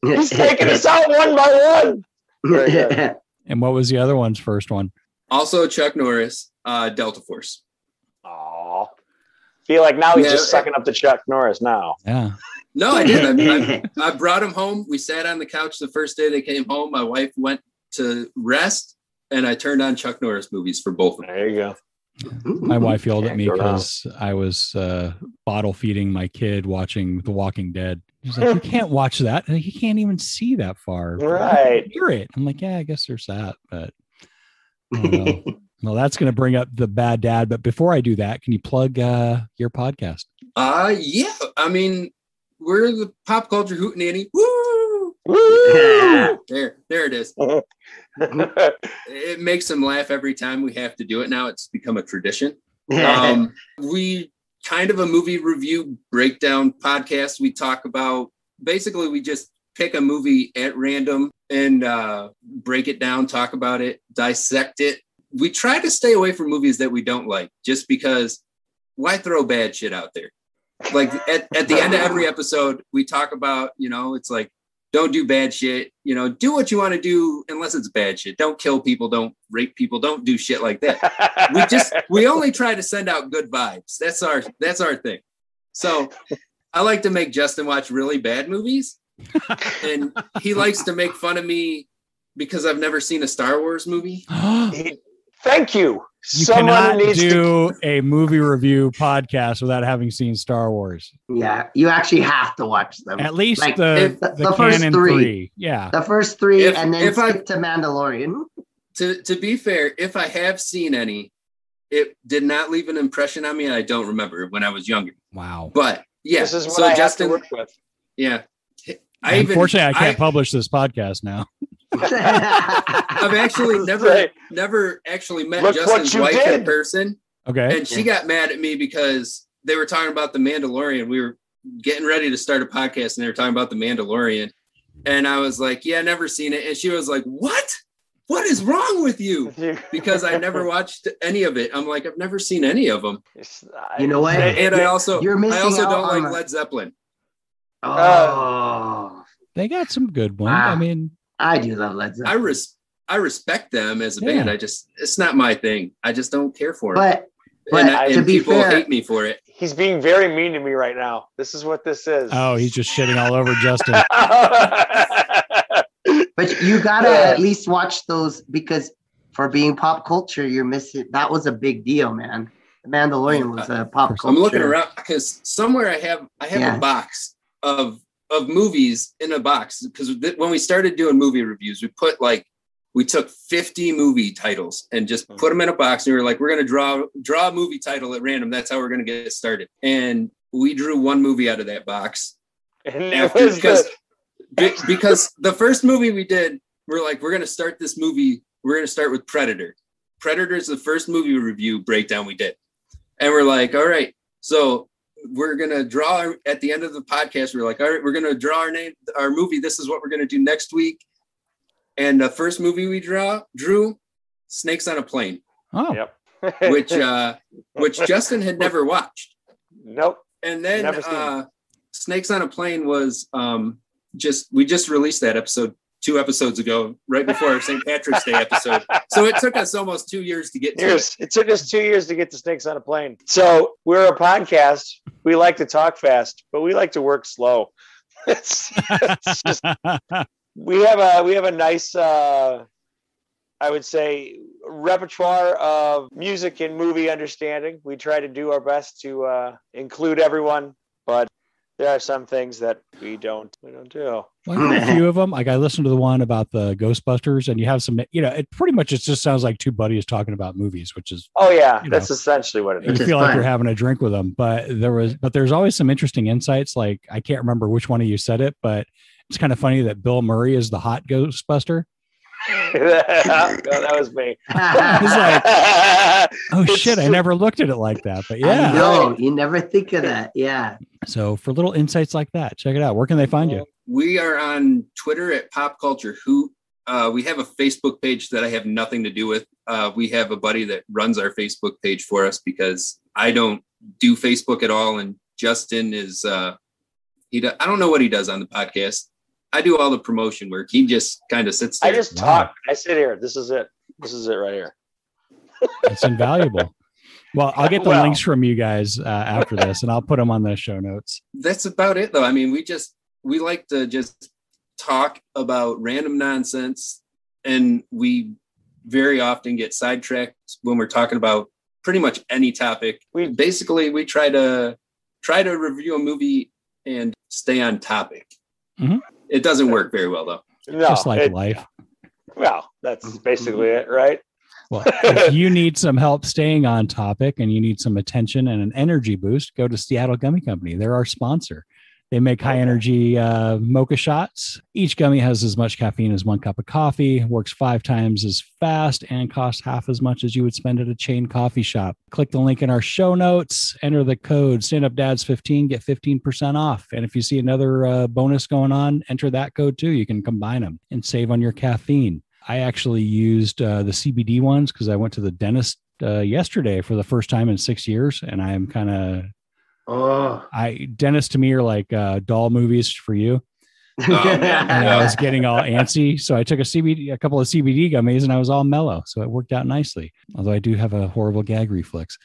He's taking us out one by one. Very good. And what was the other one's first one? Also Chuck Norris, Delta Force. Oh, feel like now he's just sucking up to Chuck Norris now. Yeah. No, I did. I brought him home. We sat on the couch the first day they came home. My wife went to rest, and I turned on Chuck Norris movies for both of them. There you go. My wife yelled at me because I was bottle feeding my kid watching The Walking Dead. She's like, you can't watch that. You can't even see that far. Right. Hear it. I'm like, yeah, I guess there's that. But I don't know. Well, that's going to bring up the bad dad. But before I do that, can you plug your podcast? Yeah. I mean, we're the Pop Culture Hootenanny. Woo! Woo! There it is. It makes them laugh every time we have to do it now. It's become a tradition. We kind of a movie review breakdown podcast. We talk about, basically we just pick a movie at random and break it down, talk about it, dissect it. We try to stay away from movies that we don't like, just because why throw bad shit out there? Like at the end of every episode, we talk about, it's like, don't do bad shit, do what you want to do unless it's bad shit. Don't kill people, don't rape people, don't do shit like that. We only try to send out good vibes. That's our thing. So I like to make Justin watch really bad movies, and he likes to make fun of me because I've never seen a Star Wars movie. Thank you. You cannot do a movie review podcast without having seen Star Wars. Yeah, you actually have to watch them. At least the first canon three. Yeah. The first three, and then skip to Mandalorian. To be fair, if I have seen any, it did not leave an impression on me, and I don't remember when I was younger. Wow. But yeah, this is what I Justin, have to work with. Yeah. Unfortunately, I can't publish this podcast now. I've actually never actually met Justin's wife in person. Okay. And she got mad at me because they were talking about The Mandalorian. We were getting ready to start a podcast and they were talking about The Mandalorian. And I was like, yeah, never seen it. And she was like, what? What is wrong with you? Because I never watched any of it. I'm like, I've never seen any of them. You know what? And I also don't like Led Zeppelin. Oh. They got some good ones. Wow. I mean, I do love Led Zeppelin. I respect them as a band. It's not my thing. I just don't care for it. But to be people fair, hate me for it. He's being very mean to me right now. This is what this is. Oh, he's just shitting all over Justin. But you gotta at least watch those, because for being pop culture, you're missing. That was a big deal, man. The Mandalorian was a pop culture. I'm looking around because somewhere I have a box of movies in a box, because when we started doing movie reviews, we took 50 movie titles and just put them in a box, and we were like, we're going to draw a movie title at random. That's how we're going to get started. And we drew one movie out of that box. And because the first movie we did, we're like, we're going to start this movie. We're going to start with Predator. Predator is the first movie review breakdown we did. And we're like, all right, so we're going to draw at the end of the podcast. We're like, all right, we're going to draw our movie. This is what we're going to do next week. And the first movie we drew Snakes on a Plane. Oh, yep. which Justin had never watched. Nope. And then Snakes on a Plane was we just released that episode 2 episodes ago, right before our St. Patrick's Day episode. So it took us almost 2 years to get to it. It took us 2 years to get to Snakes on a Plane. So we're a podcast. We like to talk fast, but we like to work slow. It's just, we have a nice, I would say, repertoire of music and movie understanding. We try to do our best to include everyone, but there are some things that we don't do. Well, a few of them. Like I listened to the one about the Ghostbusters, and you have some, it pretty much just sounds like two buddies talking about movies, which is, that's essentially what it is. You feel like you're having a drink with them, but there's always some interesting insights. Like I can't remember which one of you said it, but it's kind of funny that Bill Murray is the hot Ghostbuster. That was me. I was like, shit, I never looked at it like that. But yeah. No, you never think of that. Yeah. So for little insights like that, check it out. Where can they find you? We are on Twitter at Pop Culture Hoot. We have a Facebook page that I have nothing to do with. We have a buddy that runs our Facebook page for us because I don't do Facebook at all. And Justin is, I don't know what he does on the podcast. I do all the promotion work. He just kind of sits there. I just talk. I sit here. This is it. This is it right here. It's invaluable. Well, I'll get the links from you guys after this, and I'll put them on the show notes. That's about it, though. I mean, we like to just talk about random nonsense, and we very often get sidetracked when we're talking about pretty much any topic. We try to review a movie and stay on topic. Mm-hmm. It doesn't work very well, though. No, just like life. Well, that's basically it, right? Well, if you need some help staying on topic and you need some attention and an energy boost, go to Seattle Gummy Company. They're our sponsor. They make high energy mocha shots. Each gummy has as much caffeine as 1 cup of coffee, works 5 times as fast, and costs half as much as you would spend at a chain coffee shop. Click the link in our show notes, enter the code StandUpDads15, get 15% off. And if you see another bonus going on, enter that code too. You can combine them and save on your caffeine. I actually used the CBD ones because I went to the dentist yesterday for the first time in 6 years, and I am kind of dentists to me are like doll movies for you. And I was getting all antsy, so I took a couple of CBD gummies, and I was all mellow. So it worked out nicely. Although I do have a horrible gag reflex,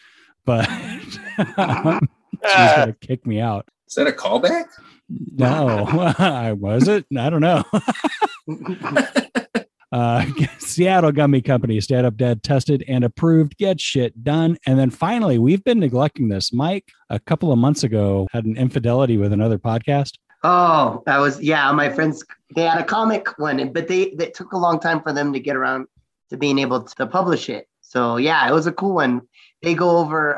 but she's gonna kick me out. Is that a callback? No, was it? I don't know. Seattle Gummy Company, Stand Up Dad, tested and approved, get shit done. And then finally, we've been neglecting this. Mike, a couple of months ago, had an infidelity with another podcast. Oh, that was, my friends, they had a comic one, but it took a long time for them to get around to being able to publish it. So yeah, it was a cool one. They go over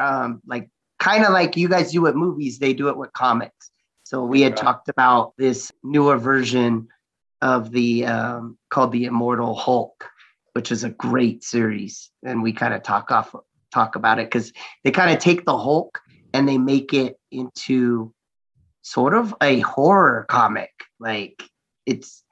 kind of like you guys do with movies, they do it with comics. So we had talked about this newer version of the called the Immortal Hulk, which is a great series, and we kind of talk about it because they kind of take the Hulk and they make it into sort of a horror comic. Like it's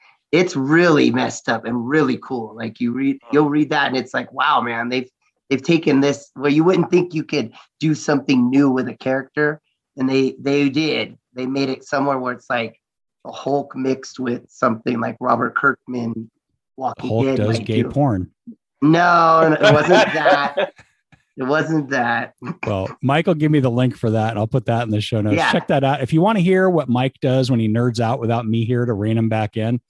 really messed up and really cool. Like you'll read that and it's like, wow, man, they've taken this where you wouldn't think you could do something new with a character, and they did. They made it somewhere where it's like a Hulk mixed with something like Robert Kirkman Walking Hulk Dead. does gay porn. No, it wasn't that. It wasn't that. Well, Mike will give me the link for that, and I'll put that in the show notes. Yeah. Check that out. If you want to hear what Mike does when he nerds out without me here to rein him back in,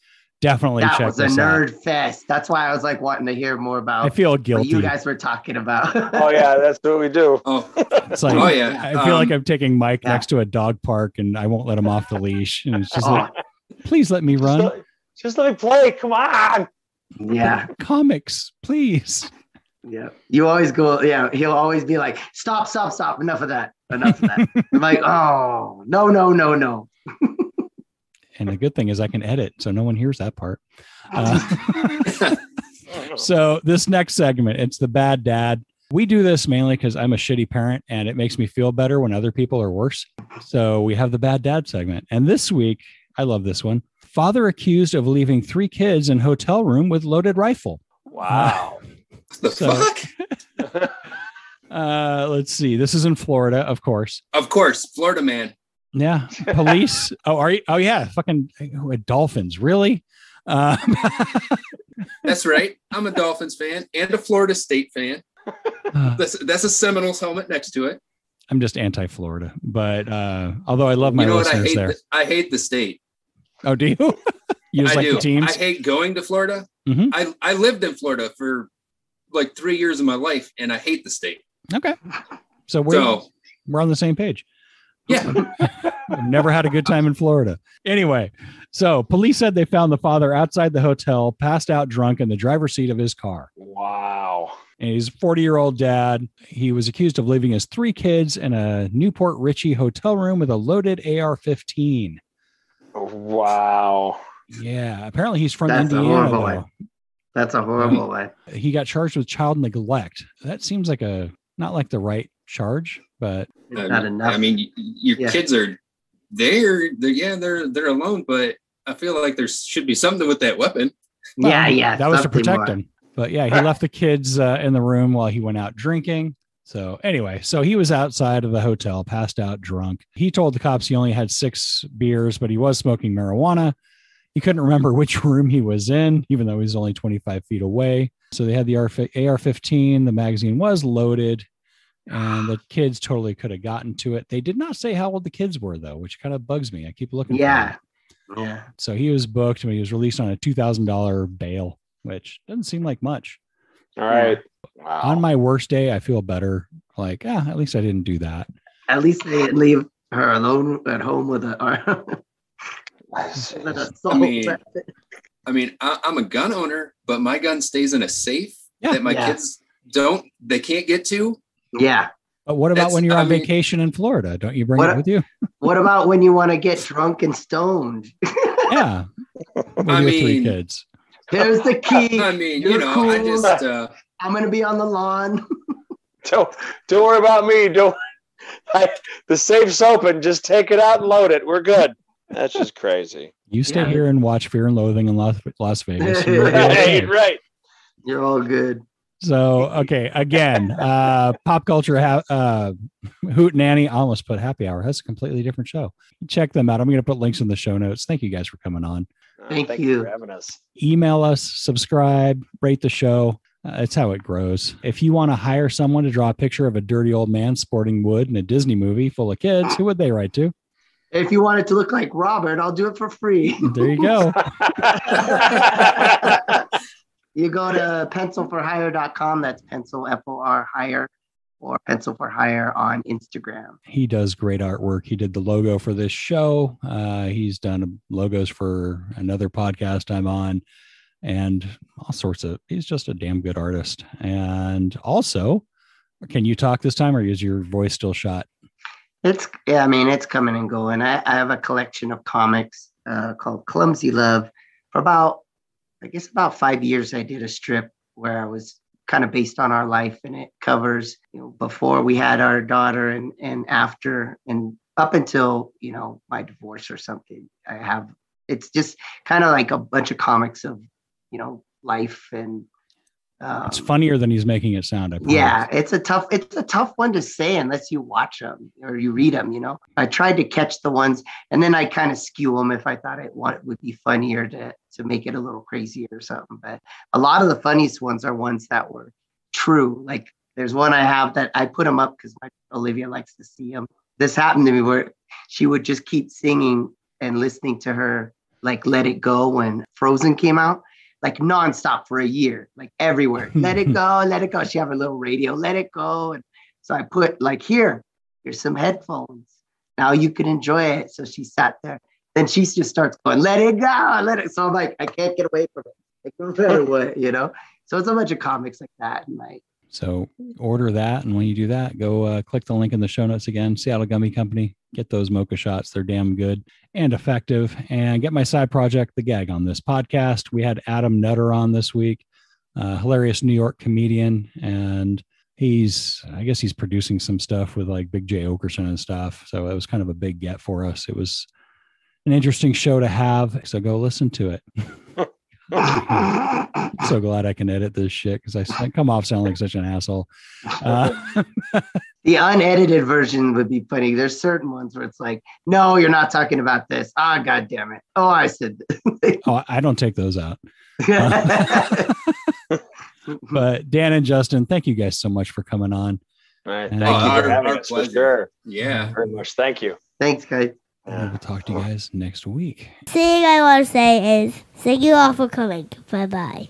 definitely that check was a this nerd out. fest. That's why I was like wanting to hear more about. I feel guilty. What you guys were talking about. Oh yeah, that's what we do. Oh, It's like, I feel like I'm taking Mike next to a dog park and I won't let him off the leash. And it's just like, please let me run. Just let me play. Come on. Yeah. Comics, please. Yeah. You always go, he'll always be like, stop. Enough of that. I'm like, oh, no. And the good thing is I can edit, so no one hears that part. So this next segment, it's the bad dad. We do this mainly because I'm a shitty parent and it makes me feel better when other people are worse. So we have the bad dad segment. And this week, I love this one. Father accused of leaving 3 kids in hotel room with loaded rifle. Wow. Fuck? Let's see. This is in Florida, of course. Of course. Florida man. Yeah. Police. Are you? Oh, yeah. Fucking Dolphins. Really? That's right. I'm a Dolphins fan and a Florida State fan. That's a Seminoles helmet next to it. I'm just anti-Florida, but although I love my listeners there. I hate the state. Oh, do you? You just like the teams? I hate going to Florida. Mm-hmm. I lived in Florida for like 3 years of my life, and I hate the state. Okay. So we're on the same page. Yeah. I've never had a good time in Florida. Anyway, so police said they found the father outside the hotel, passed out drunk in the driver's seat of his car. Wow. And he's a 40-year-old dad. He was accused of leaving his 3 kids in a Newport Richie hotel room with a loaded AR-15. Wow. Yeah. Apparently he's from Indiana, though. That's a horrible way. He got charged with child neglect. That seems like not like the right charge, but not enough. I mean, your kids are they're alone, but I feel like there should be something with that weapon. Yeah. That was to protect him. But yeah, he left the kids in the room while he went out drinking. So anyway, he was outside of the hotel, passed out drunk. He told the cops he only had 6 beers, but he was smoking marijuana. He couldn't remember which room he was in, even though he was only 25 feet away. So they had the AR-15. The magazine was loaded, and the kids totally could have gotten to it. They did not say how old the kids were, though, which kind of bugs me. I keep looking for them. Yeah. So he was booked and he was released on a $2,000 bail, which doesn't seem like much. All right. Wow. On my worst day, I feel better. Like, at least I didn't do that. At least they didn't leave her alone at home with a... I mean, I'm a gun owner, but my gun stays in a safe that my kids they can't get to. Yeah. But what about when you're on vacation in Florida? Don't you bring it with you? What about when you want to get drunk and stoned? Yeah. With your 3 kids. Here's the key. I mean, You're cool. I just I'm going to be on the lawn. Don't worry about me. The safe's open. Just take it out and load it. We're good. That's just crazy. You stay here and watch Fear and Loathing in Las Vegas. Right. You're all good. So, okay. Again, Pop Culture Hootenanny. I almost put Happy Hour. That's a completely different show. Check them out. I'm going to put links in the show notes. Thank you guys for coming on. Thank you for having us. Email us, subscribe, rate the show. It's how it grows. If you want to hire someone to draw a picture of a dirty old man sporting wood in a Disney movie full of kids, who would they write to? If you want it to look like Robert, I'll do it for free. There you go. You go to pencilforhire.com. That's pencil, F-O-R, hire, or pencil for hire on Instagram. He does great artwork. He did the logo for this show. He's done logos for another podcast I'm on and all sorts of, he's just a damn good artist. And also, can you talk this time or is your voice still shot? It's coming and going. I have a collection of comics called Clumsy Love. For about 5 years, I did a strip where I was kind of based on our life, and it covers, before we had our daughter and after and up until, my divorce or something. It's just kind of like a bunch of comics of, life and. It's funnier than he's making it sound. Yeah, it's a tough one to say unless you watch them or you read them. I tried to catch the ones, and then I kind of skew them if I thought it would be funnier to make it a little crazier or something. But a lot of the funniest ones are ones that were true. Like there's one I have that I put them up because my Olivia likes to see them. This happened to me where she would just keep singing and listening to her like Let It Go when Frozen came out, like nonstop for a year, like everywhere. Let it go, let it go. She have a little radio, let it go. And so I put like, here's some headphones. Now you can enjoy it. So she sat there. Then she just starts going, let it go, let it. So I'm like, I can't get away from it. Like, no matter what, you know? So it's a bunch of comics like that. And like, so order that. And when you do that, go click the link in the show notes again, Seattle Gummy Company. Get those mocha shots. They're damn good and effective. And get my side project, The Gag, on this podcast. We had Adam Nutter on this week, hilarious New York comedian. And I guess he's producing some stuff with like Big J Okerson and stuff. So it was kind of a big get for us. It was an interesting show to have. So go listen to it. I'm so glad I can edit this shit because I come off sounding like such an asshole. The unedited version would be funny. There's certain ones where it's like, no, you're not talking about this. Oh, God damn it. Oh, I said this. Oh, I don't take those out. But Dan and Justin, thank you guys so much for coming on. All right. Thank you for having us. For sure. Yeah. Very much. Thank you. Thanks, guys. We'll talk to you guys next week. Thing I want to say is thank you all for coming. Bye-bye.